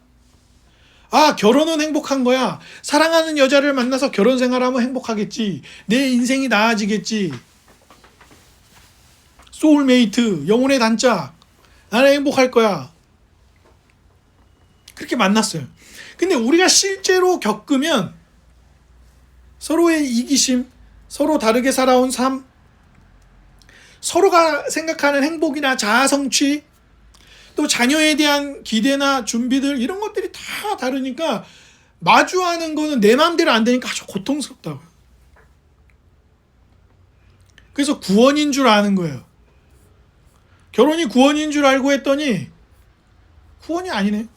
결혼은 행복한 거야. 사랑하는 여자를 만나서 결혼 생활하면 행복하겠지. 내 인생이 나아지겠지. 소울메이트, 영혼의 단짝. 나는 행복할 거야. 그렇게 만났어요. 근데 우리가 실제로 겪으면 서로의 이기심, 서로 다르게 살아온 삶, 서로가 생각하는 행복이나 자아 성취, 또 자녀에 대한 기대나 준비들, 이런 것들이 다 다르니까 마주하는 거는 내 마음대로 안 되니까 아주 고통스럽다고요. 그래서 구원인 줄 아는 거예요. 결혼이 구원인 줄 알고 했더니 후원이 아니네.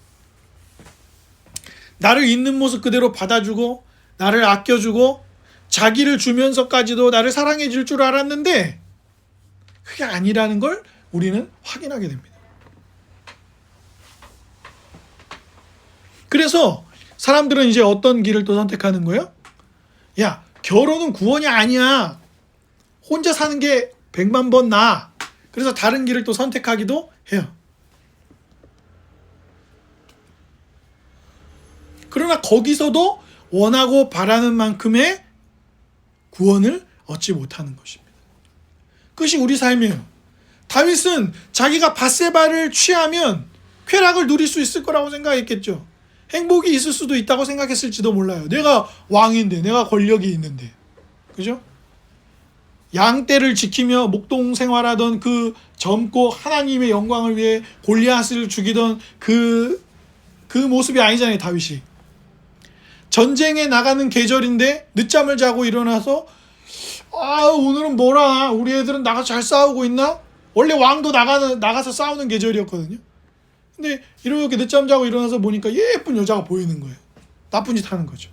나를 있는 모습 그대로 받아주고 나를 아껴주고 자기를 주면서까지도 나를 사랑해 줄 줄 알았는데 그게 아니라는 걸 우리는 확인하게 됩니다. 그래서 사람들은 이제 어떤 길을 또 선택하는 거예요? 야, 결혼은 구원이 아니야. 혼자 사는 게 100만 번 나아. 그래서 다른 길을 또 선택하기도 해요. 그러나 거기서도 원하고 바라는 만큼의 구원을 얻지 못하는 것입니다. 그것이 우리 삶이에요. 다윗은 자기가 밧세바를 취하면 쾌락을 누릴 수 있을 거라고 생각했겠죠. 행복이 있을 수도 있다고 생각했을지도 몰라요. 내가 왕인데, 내가 권력이 있는데. 그죠? 양떼를 지키며 목동 생활하던 그 젊고 하나님의 영광을 위해 골리앗을 죽이던 그 모습이 아니잖아요, 다윗이. 전쟁에 나가는 계절인데 늦잠을 자고 일어나서 오늘은 뭐라, 우리 애들은 나가서 잘 싸우고 있나? 원래 왕도 나가서 싸우는 계절이었거든요. 근데 이렇게 늦잠 자고 일어나서 보니까 예쁜 여자가 보이는 거예요. 나쁜 짓 하는 거죠.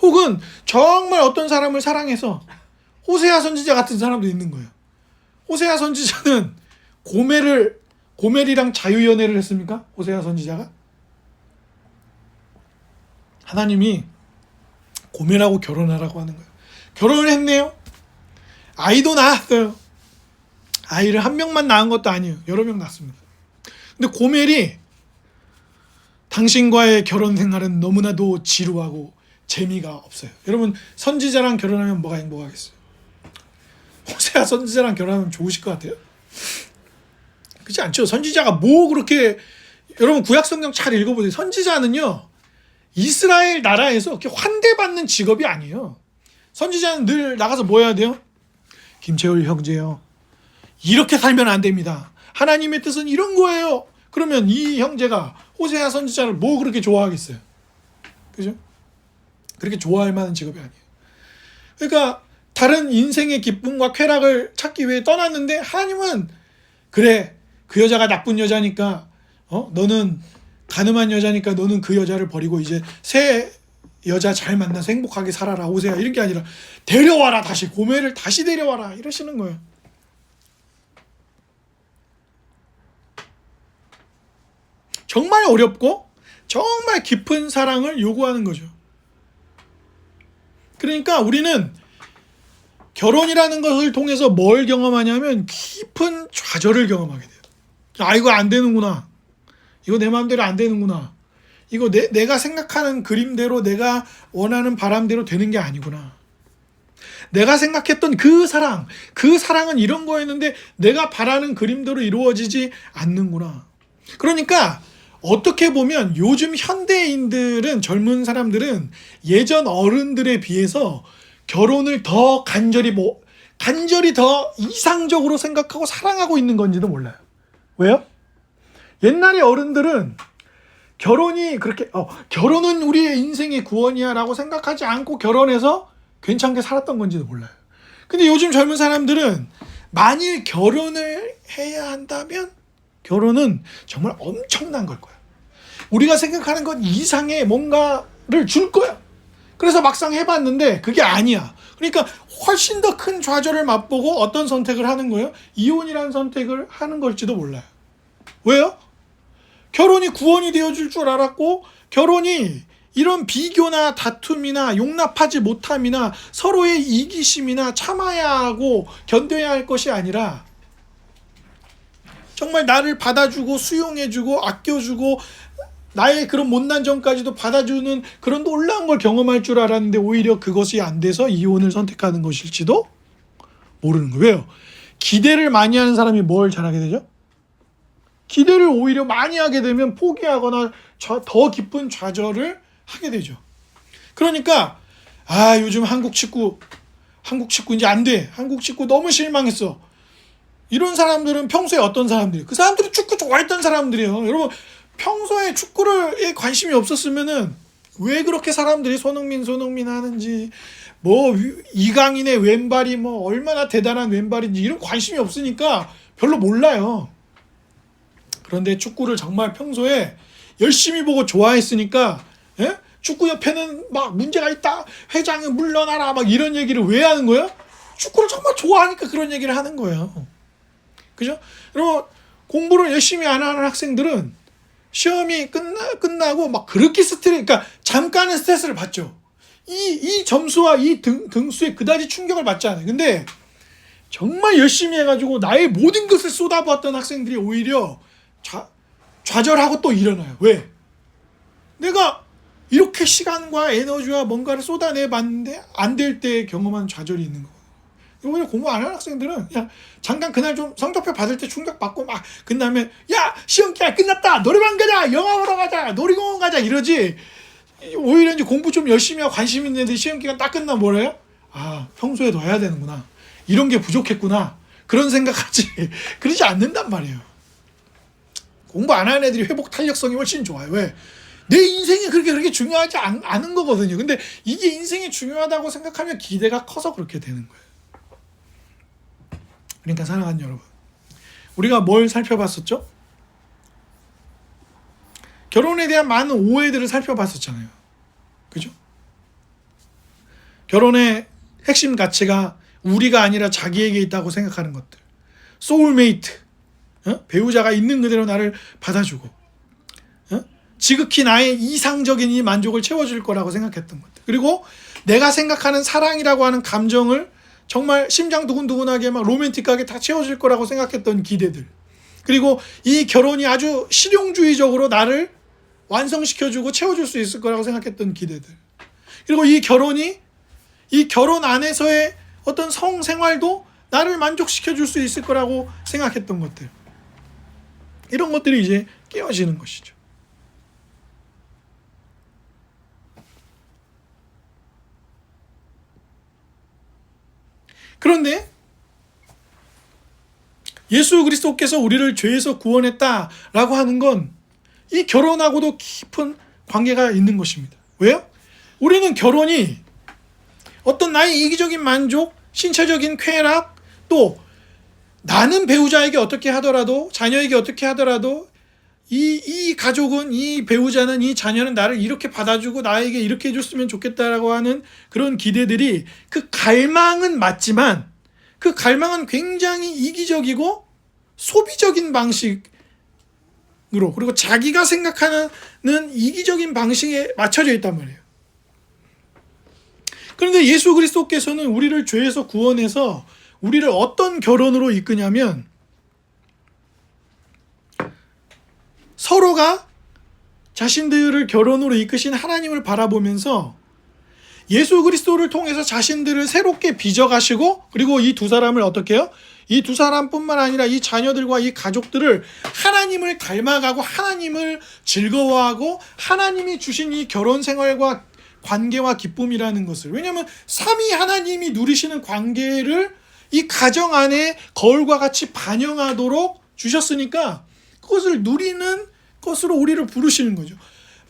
혹은 정말 어떤 사람을 사랑해서 호세아 선지자 같은 사람도 있는 거예요. 호세아 선지자는 고멜이랑 자유연애를 했습니까? 호세아 선지자가? 하나님이 고멜하고 결혼하라고 하는 거예요. 결혼을 했네요. 아이도 낳았어요. 아이를 한 명만 낳은 것도 아니에요. 여러 명 낳습니다. 근데 고멜이 당신과의 결혼 생활은 너무나도 지루하고 재미가 없어요. 여러분, 선지자랑 결혼하면 뭐가 행복하겠어요? 호세아 선지자랑 결혼하면 좋으실 것 같아요? 그렇지 않죠? 선지자가 뭐 그렇게, 여러분 구약 성경 잘 읽어보세요. 선지자는요, 이스라엘 나라에서 이렇게 환대받는 직업이 아니에요. 선지자는 늘 나가서 뭐 해야 돼요? 김채울 형제요, 이렇게 살면 안 됩니다. 하나님의 뜻은 이런 거예요. 그러면 이 형제가 호세아 선지자를 뭐 그렇게 좋아하겠어요? 그죠? 그렇게 좋아할 만한 직업이 아니에요. 그러니까 다른 인생의 기쁨과 쾌락을 찾기 위해 떠났는데 하나님은 그래, 그 여자가 나쁜 여자니까 너는 가늠한 여자니까 너는 그 여자를 버리고 이제 새 여자 잘 만나서 행복하게 살아라 호세아, 이런 게 아니라 데려와라, 다시 고멜을 다시 데려와라, 이러시는 거예요. 정말 어렵고 정말 깊은 사랑을 요구하는 거죠. 그러니까 우리는 결혼이라는 것을 통해서 뭘 경험하냐면 깊은 좌절을 경험하게 돼요. 이거 안 되는구나. 이거 내 마음대로 안 되는구나. 이거 내가 생각하는 그림대로, 내가 원하는 바람대로 되는 게 아니구나. 내가 생각했던 그 사랑은 이런 거였는데 내가 바라는 그림대로 이루어지지 않는구나. 그러니까 어떻게 보면 요즘 현대인들은, 젊은 사람들은 예전 어른들에 비해서 결혼을 더 간절히 더 이상적으로 생각하고 사랑하고 있는 건지도 몰라요. 왜요? 옛날에 어른들은 결혼이 그렇게 결혼은 우리의 인생의 구원이야 라고 생각하지 않고 결혼해서 괜찮게 살았던 건지도 몰라요. 근데 요즘 젊은 사람들은 만일 결혼을 해야 한다면 결혼은 정말 엄청난 걸 거야. 우리가 생각하는 것 이상의 뭔가를 줄 거야. 그래서 막상 해봤는데 그게 아니야. 그러니까 훨씬 더 큰 좌절을 맛보고 어떤 선택을 하는 거예요? 이혼이라는 선택을 하는 걸지도 몰라요. 왜요? 결혼이 구원이 되어줄 줄 알았고, 결혼이 이런 비교나 다툼이나 용납하지 못함이나 서로의 이기심이나 참아야 하고 견뎌야 할 것이 아니라 정말 나를 받아주고 수용해주고 아껴주고 나의 그런 못난 점까지도 받아주는 그런 놀라운 걸 경험할 줄 알았는데 오히려 그것이 안 돼서 이혼을 선택하는 것일지도 모르는 거예요. 왜요? 기대를 많이 하는 사람이 뭘 잘하게 되죠? 기대를 오히려 많이 하게 되면 포기하거나 더 깊은 좌절을 하게 되죠. 그러니까 요즘 한국 축구 이제 안 돼. 한국 축구 너무 실망했어. 이런 사람들은 평소에 어떤 사람들이? 그 사람들이 축구 좋아했던 사람들이에요. 여러분, 평소에 축구에 관심이 없었으면은 왜 그렇게 사람들이 손흥민 하는지, 뭐 이강인의 왼발이 뭐 얼마나 대단한 왼발인지 이런 관심이 없으니까 별로 몰라요. 그런데 축구를 정말 평소에 열심히 보고 좋아했으니까 예? 축구 협회는 막 문제가 있다. 회장이 물러나라. 막 이런 얘기를 왜 하는 거예요? 축구를 정말 좋아하니까 그런 얘기를 하는 거예요. 그죠? 그리고 공부를 열심히 안 하는 학생들은 시험이 끝나고 막 그렇게 그러니까 잠깐은 스트레스를 받죠. 이 점수와 이 등수에 그다지 충격을 받지 않아요. 근데 정말 열심히 해가지고 나의 모든 것을 쏟아부었던 학생들이 오히려 좌절하고 또 일어나요. 왜? 내가 이렇게 시간과 에너지와 뭔가를 쏟아내봤는데 안 될 때 경험한 좌절이 있는 거예요. 오히려 공부 안 하는 학생들은 그냥 잠깐 그날 좀 성적표 받을 때 충격받고 막 끝나면 야 시험 기간 끝났다 노래방 가자 영화 보러 가자 놀이공원 가자 이러지. 오히려 이제 공부 좀 열심히 하고 관심 있는 애들 시험 기간 딱 끝나면 뭐래요? 아 평소에 더 해야 되는구나. 이런 게 부족했구나. 그런 생각하지. 그러지 않는단 말이에요. 공부 안 하는 애들이 회복 탄력성이 훨씬 좋아요. 왜? 내 인생이 그렇게 중요하지 않은 거거든요. 근데 이게 인생이 중요하다고 생각하면 기대가 커서 그렇게 되는 거예요. 그러니까 사랑하는 여러분, 우리가 뭘 살펴봤었죠? 결혼에 대한 많은 오해들을 살펴봤었잖아요. 그죠? 결혼의 핵심 가치가 우리가 아니라 자기에게 있다고 생각하는 것들. 소울메이트, 배우자가 있는 그대로 나를 받아주고 지극히 나의 이상적인 이 만족을 채워줄 거라고 생각했던 것들. 그리고 내가 생각하는 사랑이라고 하는 감정을 정말 심장 두근두근하게 막 로맨틱하게 다 채워줄 거라고 생각했던 기대들. 그리고 이 결혼이 아주 실용주의적으로 나를 완성시켜주고 채워줄 수 있을 거라고 생각했던 기대들. 그리고 이 결혼 안에서의 어떤 성생활도 나를 만족시켜줄 수 있을 거라고 생각했던 것들. 이런 것들이 이제 깨어지는 것이죠. 그런데 예수 그리스도께서 우리를 죄에서 구원했다라고 하는 건 이 결혼하고도 깊은 관계가 있는 것입니다. 왜요? 우리는 결혼이 어떤 나의 이기적인 만족, 신체적인 쾌락, 또 나는 배우자에게 어떻게 하더라도 자녀에게 어떻게 하더라도 이 가족은 이 배우자는 이 자녀는 나를 이렇게 받아주고 나에게 이렇게 해줬으면 좋겠다라고 하는 그런 기대들이 그 갈망은 맞지만 그 갈망은 굉장히 이기적이고 소비적인 방식으로 그리고 자기가 생각하는 이기적인 방식에 맞춰져 있단 말이에요. 그런데 예수 그리스도께서는 우리를 죄에서 구원해서 우리를 어떤 결혼으로 이끄냐면 서로가 자신들을 결혼으로 이끄신 하나님을 바라보면서 예수 그리스도를 통해서 자신들을 새롭게 빚어가시고 그리고 이 두 사람을 어떻게 해요? 이 두 사람뿐만 아니라 이 자녀들과 이 가족들을 하나님을 닮아가고 하나님을 즐거워하고 하나님이 주신 이 결혼 생활과 관계와 기쁨이라는 것을 왜냐하면 삼위 하나님이 누리시는 관계를 이 가정 안에 거울과 같이 반영하도록 주셨으니까 그것을 누리는 것으로 우리를 부르시는 거죠.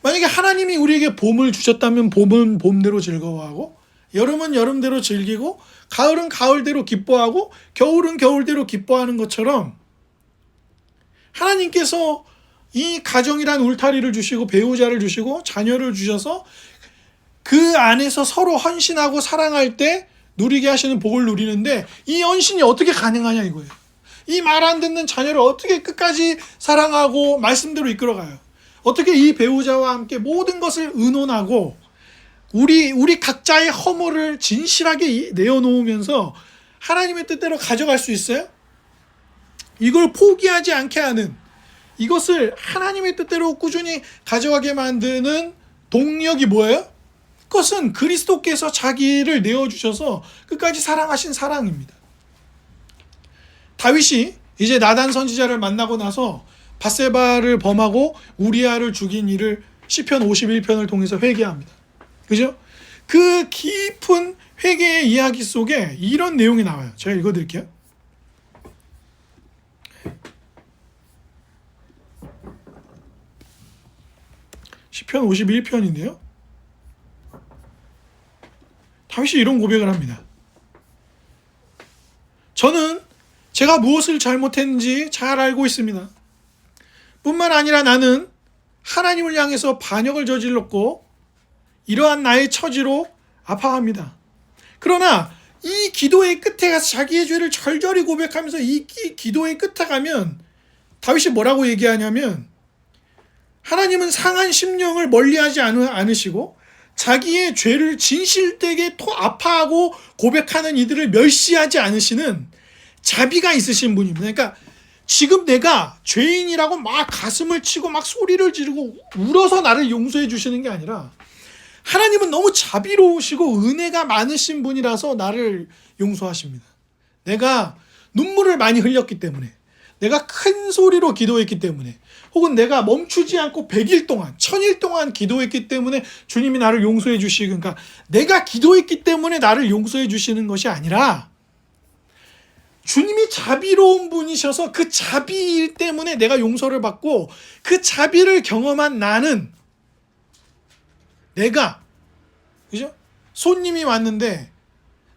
만약에 하나님이 우리에게 봄을 주셨다면 봄은 봄대로 즐거워하고 여름은 여름대로 즐기고 가을은 가을대로 기뻐하고 겨울은 겨울대로 기뻐하는 것처럼 하나님께서 이 가정이란 울타리를 주시고 배우자를 주시고 자녀를 주셔서 그 안에서 서로 헌신하고 사랑할 때 누리게 하시는 복을 누리는데 이 헌신이 어떻게 가능하냐 이거예요. 이 말 안 듣는 자녀를 어떻게 끝까지 사랑하고 말씀대로 이끌어가요. 어떻게 이 배우자와 함께 모든 것을 의논하고 우리 각자의 허물을 진실하게 내어놓으면서 하나님의 뜻대로 가져갈 수 있어요? 이걸 포기하지 않게 하는 이것을 하나님의 뜻대로 꾸준히 가져가게 만드는 동력이 뭐예요? 그것은 그리스도께서 자기를 내어주셔서 끝까지 사랑하신 사랑입니다. 다윗이 이제 나단 선지자를 만나고 나서 밧세바를 범하고 우리아를 죽인 일을 시편 51편을 통해서 회개합니다. 그죠? 그 깊은 회개의 이야기 속에 이런 내용이 나와요. 제가 읽어드릴게요. 시편 51편인데요. 다윗이 이런 고백을 합니다. 저는 제가 무엇을 잘못했는지 잘 알고 있습니다. 뿐만 아니라 나는 하나님을 향해서 반역을 저질렀고 이러한 나의 처지로 아파합니다. 그러나 이 기도의 끝에 가서 자기의 죄를 절절히 고백하면서 이 기도의 끝에 가면 다윗이 뭐라고 얘기하냐면, 하나님은 상한 심령을 멀리하지 않으시고 자기의 죄를 진실되게 아파하고 고백하는 이들을 멸시하지 않으시는 자비가 있으신 분입니다. 그러니까 지금 내가 죄인이라고 막 가슴을 치고 막 소리를 지르고 울어서 나를 용서해 주시는 게 아니라, 하나님은 너무 자비로우시고 은혜가 많으신 분이라서 나를 용서하십니다. 내가 눈물을 많이 흘렸기 때문에, 내가 큰 소리로 기도했기 때문에, 혹은 내가 멈추지 않고 100일 동안 1000일 동안 기도했기 때문에 주님이 나를 용서해 주시고, 그러니까 내가 기도했기 때문에 나를 용서해 주시는 것이 아니라 주님이 자비로운 분이셔서 그 자비 때문에 내가 용서를 받고, 그 자비를 경험한 나는, 내가, 그죠? 손님이 왔는데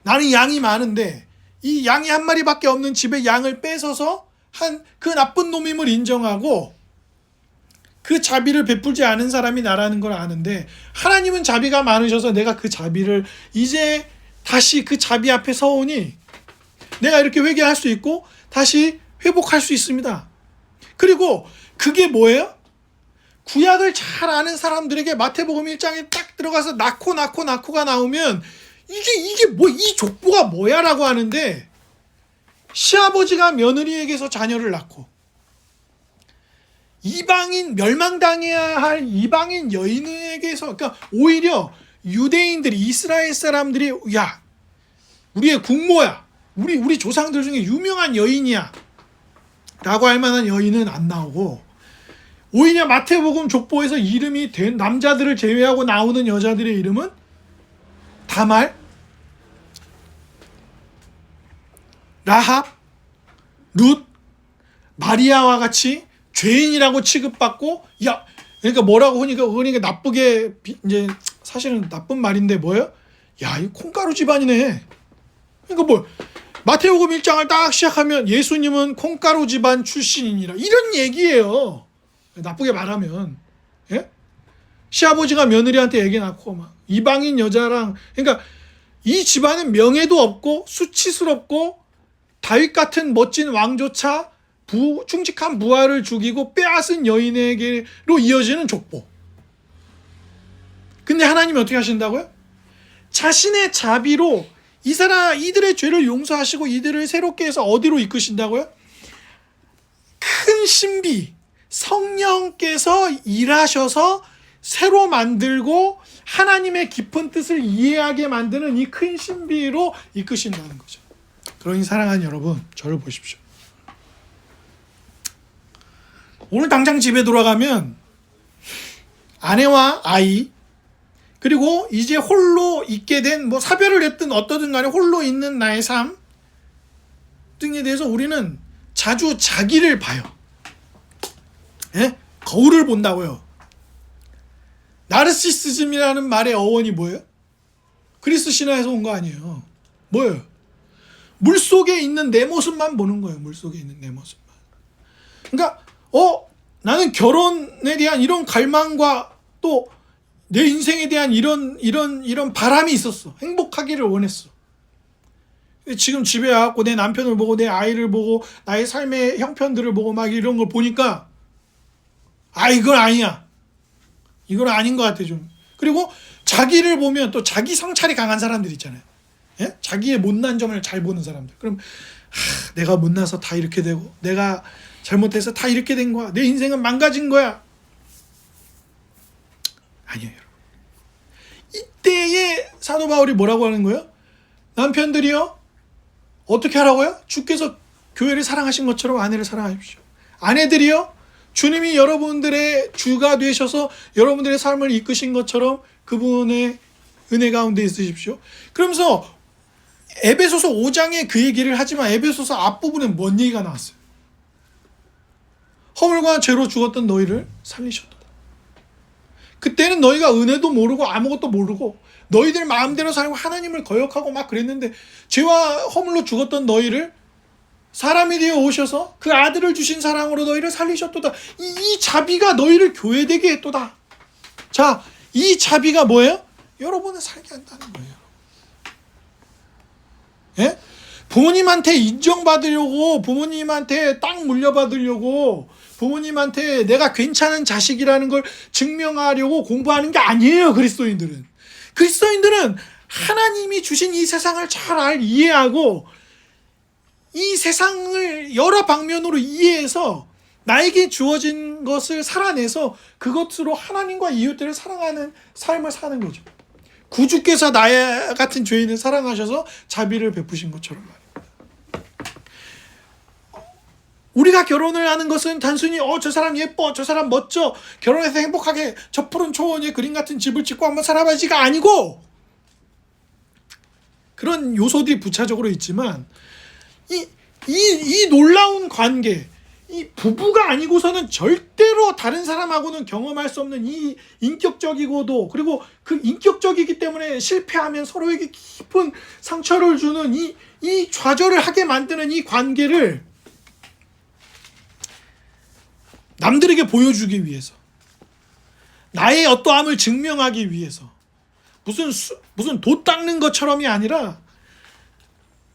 나는 양이 많은데 이 양이 한 마리밖에 없는 집에 양을 뺏어서 한 그 나쁜 놈임을 인정하고 그 자비를 베풀지 않은 사람이 나라는 걸 아는데, 하나님은 자비가 많으셔서 내가 그 자비를 이제 다시 그 자비 앞에 서오니 내가 이렇게 회개할 수 있고 다시 회복할 수 있습니다. 그리고 그게 뭐예요? 구약을 잘 아는 사람들에게 마태복음 1장에 딱 들어가서 낳고가 나오면 이게 뭐, 이 족보가 뭐야 라고 하는데, 시아버지가 며느리에게서 자녀를 낳고 이방인, 멸망당해야 할 이방인 여인에게서, 그러니까 오히려 유대인들이, 이스라엘 사람들이, 야, 우리의 국모야, 우리 조상들 중에 유명한 여인이야 라고 할 만한 여인은 안 나오고, 오히려 마태복음 족보에서 이름이 된 남자들을 제외하고 나오는 여자들의 이름은 다말, 라합, 룻, 마리아와 같이 죄인이라고 취급받고, 야, 그러니까 뭐라고 그러니까 나쁘게, 이제 사실은 나쁜 말인데 뭐예요? 야, 이 콩가루 집안이네. 그러니까 뭐 마태복음 1장을 딱 시작하면 예수님은 콩가루 집안 출신이니라, 이런 얘기예요. 나쁘게 말하면. 예? 시아버지가 며느리한테 애기 낳고 막 이방인 여자랑, 그러니까 이 집안은 명예도 없고 수치스럽고 다윗 같은 멋진 왕조차 충직한 부하를 죽이고 빼앗은 여인에게로 이어지는 족보. 근데 하나님이 어떻게 하신다고요? 자신의 자비로 이들의 죄를 용서하시고 이들을 새롭게 해서 어디로 이끄신다고요? 큰 신비, 성령께서 일하셔서 새로 만들고 하나님의 깊은 뜻을 이해하게 만드는 이 큰 신비로 이끄신다는 거죠. 그러니 사랑하는 여러분, 저를 보십시오. 오늘 당장 집에 돌아가면 아내와 아이, 그리고 이제 홀로 있게 된, 뭐 사별을 했든 어떠든 간에 홀로 있는 나의 삶 등에 대해서 우리는 자주 자기를 봐요. 예? 거울을 본다고요. 나르시시즘이라는 말의 어원이 뭐예요? 그리스 신화에서 온 거 아니에요. 뭐예요? 물속에 있는 내 모습만 보는 거예요. 물속에 있는 내 모습만. 그러니까 나는 결혼에 대한 이런 갈망과 또 내 인생에 대한 이런 바람이 있었어. 행복하기를 원했어. 지금 집에 와갖고 내 남편을 보고 내 아이를 보고 나의 삶의 형편들을 보고 막 이런 걸 보니까, 이건 아니야. 이건 아닌 것 같아 좀. 그리고 자기를 보면 또 자기 성찰이 강한 사람들 있잖아요. 예? 자기의 못난 점을 잘 보는 사람들. 그럼 내가 못나서 다 이렇게 되고, 내가 잘못해서 다 이렇게 된 거야. 내 인생은 망가진 거야. 아니에요, 여러분. 이때에 사도 바울이 뭐라고 하는 거예요? 남편들이요, 어떻게 하라고요? 주께서 교회를 사랑하신 것처럼 아내를 사랑하십시오. 아내들이요, 주님이 여러분들의 주가 되셔서 여러분들의 삶을 이끄신 것처럼 그분의 은혜 가운데 있으십시오. 그러면서 에베소서 5장에 그 얘기를 하지만 에베소서 앞부분에 뭔 얘기가 나왔어요? 허물과 죄로 죽었던 너희를 살리셨도다. 그때는 너희가 은혜도 모르고 아무것도 모르고 너희들 마음대로 살고 하나님을 거역하고 막 그랬는데, 죄와 허물로 죽었던 너희를 사람이 되어 오셔서 그 아들을 주신 사랑으로 너희를 살리셨도다. 이 자비가 너희를 교회되게 했도다. 자, 이 자비가 뭐예요? 여러분을 살게 한다는 거예요. 예? 부모님한테 인정받으려고, 부모님한테 땅 물려받으려고, 부모님한테 내가 괜찮은 자식이라는 걸 증명하려고 공부하는 게 아니에요. 그리스도인들은 하나님이 주신 이 세상을 잘 이해하고 이 세상을 여러 방면으로 이해해서 나에게 주어진 것을 살아내서 그것으로 하나님과 이웃들을 사랑하는 삶을 사는 거죠. 구주께서 나의 같은 죄인을 사랑하셔서 자비를 베푸신 것처럼 말입니다. 우리가 결혼을 하는 것은 단순히 저 사람 예뻐, 저 사람 멋져, 결혼해서 행복하게 저 푸른 초원에 그림 같은 집을 짓고 한번 살아봐야지가 아니고, 그런 요소들이 부차적으로 있지만 이 놀라운 관계, 이 부부가 아니고서는 절대로 다른 사람하고는 경험할 수 없는 이 인격적이고도, 그리고 그 인격적이기 때문에 실패하면 서로에게 깊은 상처를 주는 이 좌절을 하게 만드는 이 관계를 남들에게 보여주기 위해서, 나의 어떠함을 증명하기 위해서, 무슨 돛 닦는 것처럼이 아니라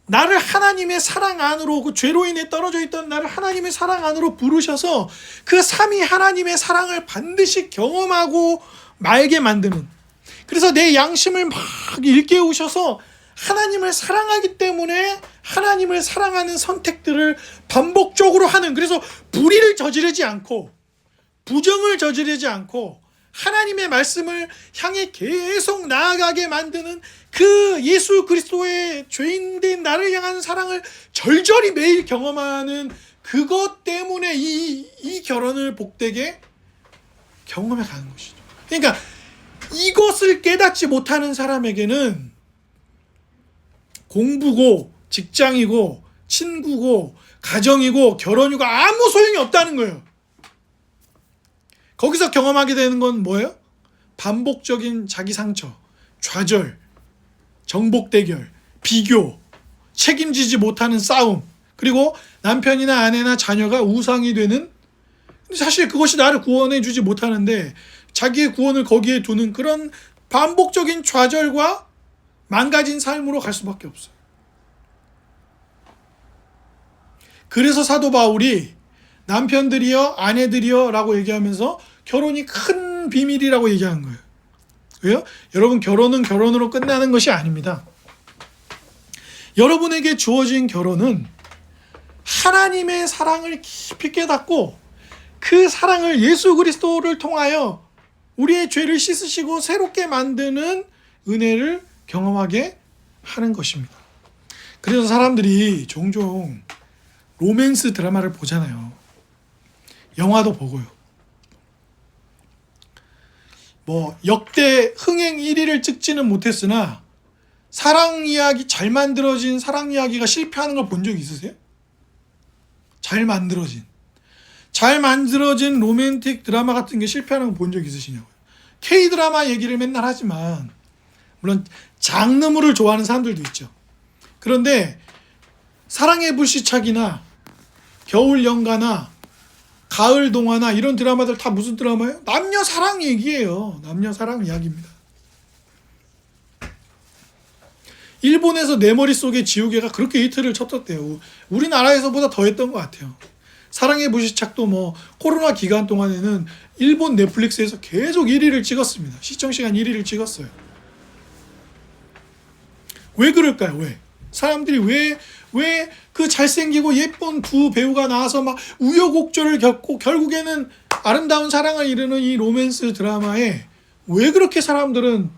나를 하나님의 사랑 안으로, 그 죄로 인해 떨어져 있던 나를 하나님의 사랑 안으로 부르셔서 그 삼위 하나님의 사랑을 반드시 경험하고 말게 만드는, 그래서 내 양심을 막 일깨우셔서 하나님을 사랑하기 때문에 하나님을 사랑하는 선택들을 반복적으로 하는, 그래서 불의를 저지르지 않고 부정을 저지르지 않고 하나님의 말씀을 향해 계속 나아가게 만드는 그 예수 그리스도의 죄인된 나를 향한 사랑을 절절히 매일 경험하는 그것 때문에 이 결혼을 복되게 경험해 가는 것이죠. 그러니까 이것을 깨닫지 못하는 사람에게는 공부고 직장이고 친구고 가정이고 결혼이고 아무 소용이 없다는 거예요. 거기서 경험하게 되는 건 뭐예요? 반복적인 자기 상처, 좌절, 정복 대결, 비교, 책임지지 못하는 싸움, 그리고 남편이나 아내나 자녀가 우상이 되는, 사실 그것이 나를 구원해 주지 못하는데 자기의 구원을 거기에 두는 그런 반복적인 좌절과 망가진 삶으로 갈 수밖에 없어요. 그래서 사도 바울이 남편들이여 아내들이여 라고 얘기하면서 결혼이 큰 비밀이라고 얘기한 거예요. 왜요? 여러분, 결혼은 결혼으로 끝나는 것이 아닙니다. 여러분에게 주어진 결혼은 하나님의 사랑을 깊이 깨닫고 그 사랑을 예수 그리스도를 통하여 우리의 죄를 씻으시고 새롭게 만드는 은혜를 경험하게 하는 것입니다. 그래서 사람들이 종종 로맨스 드라마를 보잖아요. 영화도 보고요. 역대 흥행 1위를 찍지는 못했으나 사랑 이야기, 잘 만들어진 사랑 이야기가 실패하는 걸 본 적 있으세요? 잘 만들어진 로맨틱 드라마 같은 게 실패하는 거 본 적 있으시냐고요? K-드라마 얘기를 맨날 하지만 물론 장르물을 좋아하는 사람들도 있죠. 그런데 사랑의 불시착이나 겨울 연가나 가을 동화나 이런 드라마들 다 무슨 드라마예요? 남녀 사랑 얘기예요. 남녀 사랑 이야기입니다. 일본에서 내 머릿속에 지우개가 그렇게 히트를 쳤었대요. 우리나라에서보다 더 했던 것 같아요. 사랑의 불시착도 코로나 기간 동안에는 일본 넷플릭스에서 계속 1위를 찍었습니다. 시청시간 1위를 찍었어요. 왜 그럴까요? 왜? 사람들이 왜 그 잘생기고 예쁜 두 배우가 나와서 막 우여곡절을 겪고 결국에는 아름다운 사랑을 이루는 이 로맨스 드라마에 왜 그렇게 사람들은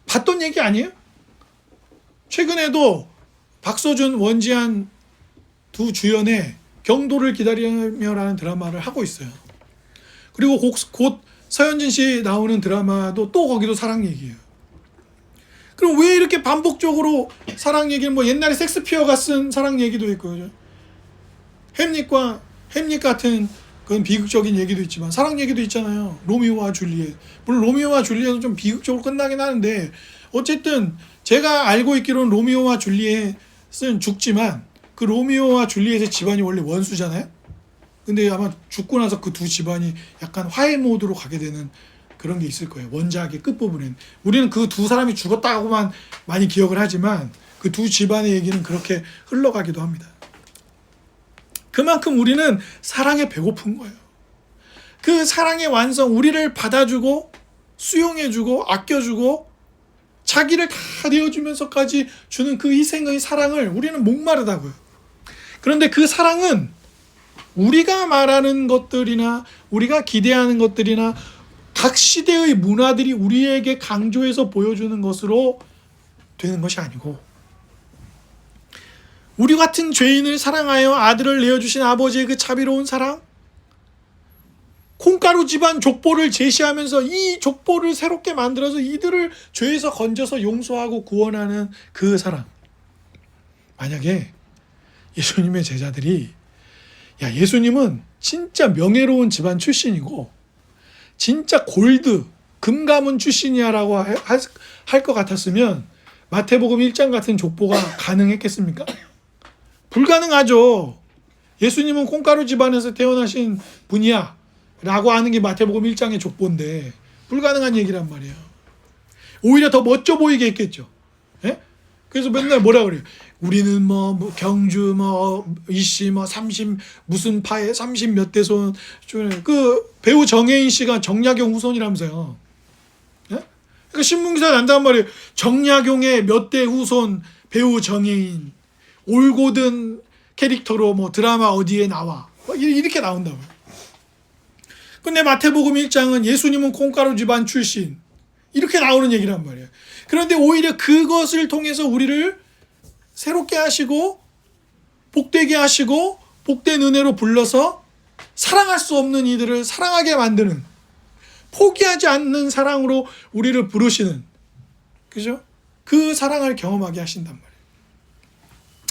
봤던 얘기 아니에요? 최근에도 박서준, 원지한 두 주연의 경도를 기다리며라는 드라마를 하고 있어요. 그리고 곧 서현진 씨 나오는 드라마도 또 거기도 사랑 얘기예요. 그럼 왜 이렇게 반복적으로 사랑 얘기를 옛날에 섹스피어가 쓴 사랑 얘기도 있고, 햄릿 같은 그런 비극적인 얘기도 있지만 사랑 얘기도 있잖아요. 로미오와 줄리엣. 물론 로미오와 줄리엣은 좀 비극적으로 끝나긴 하는데 어쨌든 제가 알고 있기로는 로미오와 줄리엣은 죽지만 그 로미오와 줄리엣의 집안이 원래 원수잖아요. 근데 아마 죽고 나서 그 두 집안이 약간 화해 모드로 가게 되는 그런 게 있을 거예요. 원작의 끝부분엔. 우리는 그 두 사람이 죽었다고만 많이 기억을 하지만 그 두 집안의 얘기는 그렇게 흘러가기도 합니다. 그만큼 우리는 사랑에 배고픈 거예요. 그 사랑의 완성, 우리를 받아주고 수용해주고 아껴주고 자기를 다 내어주면서까지 주는 그 희생의 사랑을 우리는 목마르다고요. 그런데 그 사랑은 우리가 말하는 것들이나 우리가 기대하는 것들이나 각 시대의 문화들이 우리에게 강조해서 보여주는 것으로 되는 것이 아니고, 우리 같은 죄인을 사랑하여 아들을 내어주신 아버지의 그 자비로운 사랑, 콩가루 집안 족보를 제시하면서 이 족보를 새롭게 만들어서 이들을 죄에서 건져서 용서하고 구원하는 그 사랑. 만약에 예수님의 제자들이 야, 예수님은 진짜 명예로운 집안 출신이고 진짜 골드, 금가문 출신이야 라고 할 것 같았으면 마태복음 1장 같은 족보가 가능했겠습니까? 불가능하죠. 예수님은 콩가루 집안에서 태어나신 분이야 라고 하는 게 마태복음 1장의 족보인데 불가능한 얘기란 말이에요. 오히려 더 멋져 보이게 했겠죠. 예? 그래서 맨날 뭐라 그래요? 우리는 뭐 경주 이씨 30 무슨 파에 30 몇 대손, 그 배우 정혜인 씨가 정약용 후손이라면서요. 예? 그러니까 신문기사 난단 말이에요. 정약용의 몇 대 후손 배우 정혜인, 올고든 캐릭터로 뭐 드라마 어디에 나와, 이렇게 나온다고요. 근데 마태복음 1장은 예수님은 콩가루 집안 출신, 이렇게 나오는 얘기란 말이에요. 그런데 오히려 그것을 통해서 우리를 새롭게 하시고 복되게 하시고 복된 은혜로 불러서 사랑할 수 없는 이들을 사랑하게 만드는, 포기하지 않는 사랑으로 우리를 부르시는, 그죠? 그 사랑을 경험하게 하신단 말이에요.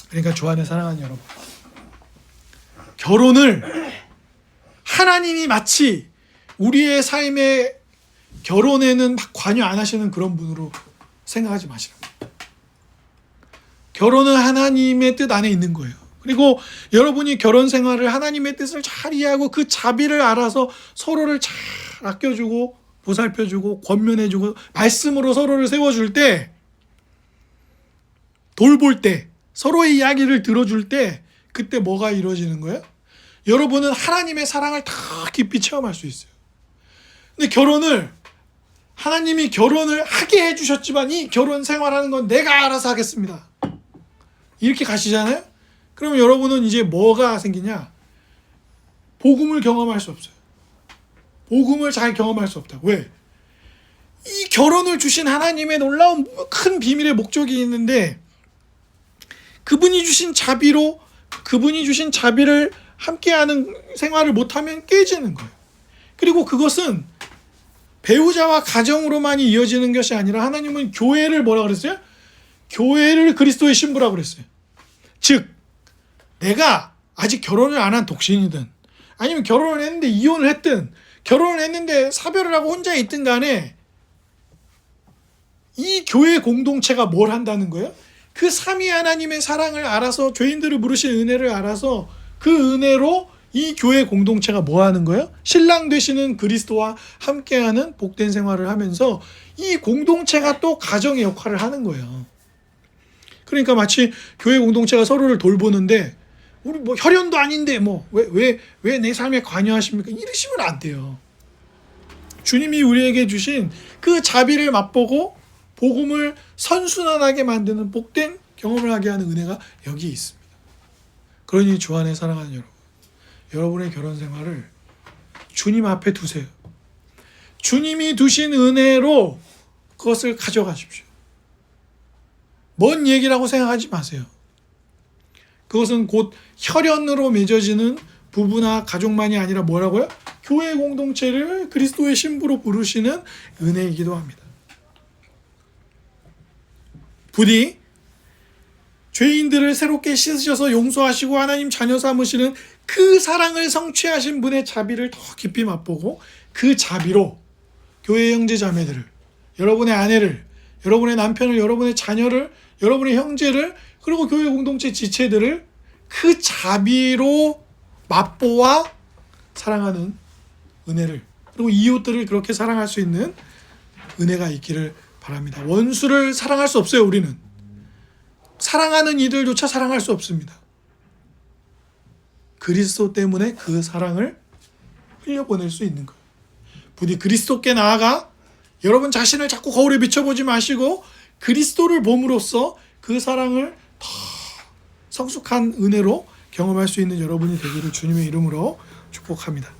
그러니까 주 안에 사랑하는 여러분, 결혼을 하나님이 마치 우리의 삶의 결혼에는 막 관여 안 하시는 그런 분으로 생각하지 마시라고. 결혼은 하나님의 뜻 안에 있는 거예요. 그리고 여러분이 결혼 생활을 하나님의 뜻을 잘 이해하고 그 자비를 알아서 서로를 잘 아껴주고 보살펴주고 권면해주고 말씀으로 서로를 세워줄 때, 돌볼 때, 서로의 이야기를 들어줄 때, 그때 뭐가 이루어지는 거예요? 여러분은 하나님의 사랑을 더 깊이 체험할 수 있어요. 근데 하나님이 결혼을 하게 해주셨지만 이 결혼 생활하는 건 내가 알아서 하겠습니다, 이렇게 가시잖아요. 그러면 여러분은 이제 뭐가 생기냐? 복음을 경험할 수 없어요. 복음을 잘 경험할 수 없다. 왜? 이 결혼을 주신 하나님의 놀라운 큰 비밀의 목적이 있는데, 그분이 주신 자비로, 그분이 주신 자비를 함께하는 생활을 못하면 깨지는 거예요. 그리고 그것은 배우자와 가정으로만이 이어지는 것이 아니라 하나님은 교회를 뭐라 그랬어요? 교회를 그리스도의 신부라고 그랬어요. 즉, 내가 아직 결혼을 안 한 독신이든 아니면 결혼을 했는데 이혼을 했든 결혼을 했는데 사별을 하고 혼자 있든 간에 이 교회 공동체가 뭘 한다는 거예요? 그 삼위 하나님의 사랑을 알아서, 죄인들을 부르신 은혜를 알아서 그 은혜로 이 교회 공동체가 뭐 하는 거예요? 신랑 되시는 그리스도와 함께하는 복된 생활을 하면서 이 공동체가 또 가정의 역할을 하는 거예요. 그러니까 마치 교회 공동체가 서로를 돌보는데, 우리 뭐 혈연도 아닌데 뭐 왜 내 삶에 관여하십니까? 이러시면 안 돼요. 주님이 우리에게 주신 그 자비를 맛보고 복음을 선순환하게 만드는 복된 경험을 하게 하는 은혜가 여기에 있습니다. 그러니 주 안에 사랑하는 여러분, 여러분의 결혼 생활을 주님 앞에 두세요. 주님이 두신 은혜로 그것을 가져가십시오. 먼 얘기라고 생각하지 마세요. 그것은 곧 혈연으로 맺어지는 부부나 가족만이 아니라 뭐라고요? 교회 공동체를 그리스도의 신부로 부르시는 은혜이기도 합니다. 부디 죄인들을 새롭게 씻으셔서 용서하시고 하나님 자녀 삼으시는 그 사랑을 성취하신 분의 자비를 더 깊이 맛보고 그 자비로 교회 형제 자매들을, 여러분의 아내를, 여러분의 남편을, 여러분의 자녀를, 여러분의 형제를, 그리고 교회 공동체 지체들을 그 자비로 맛보아 사랑하는 은혜를, 그리고 이웃들을 그렇게 사랑할 수 있는 은혜가 있기를 바랍니다. 원수를 사랑할 수 없어요. 우리는 사랑하는 이들조차 사랑할 수 없습니다. 그리스도 때문에 그 사랑을 흘려보낼 수 있는 거예요. 부디 그리스도께 나아가 여러분 자신을 자꾸 거울에 비춰보지 마시고 그리스도를 봄으로써 그 사랑을 더 성숙한 은혜로 경험할 수 있는 여러분이 되기를 주님의 이름으로 축복합니다.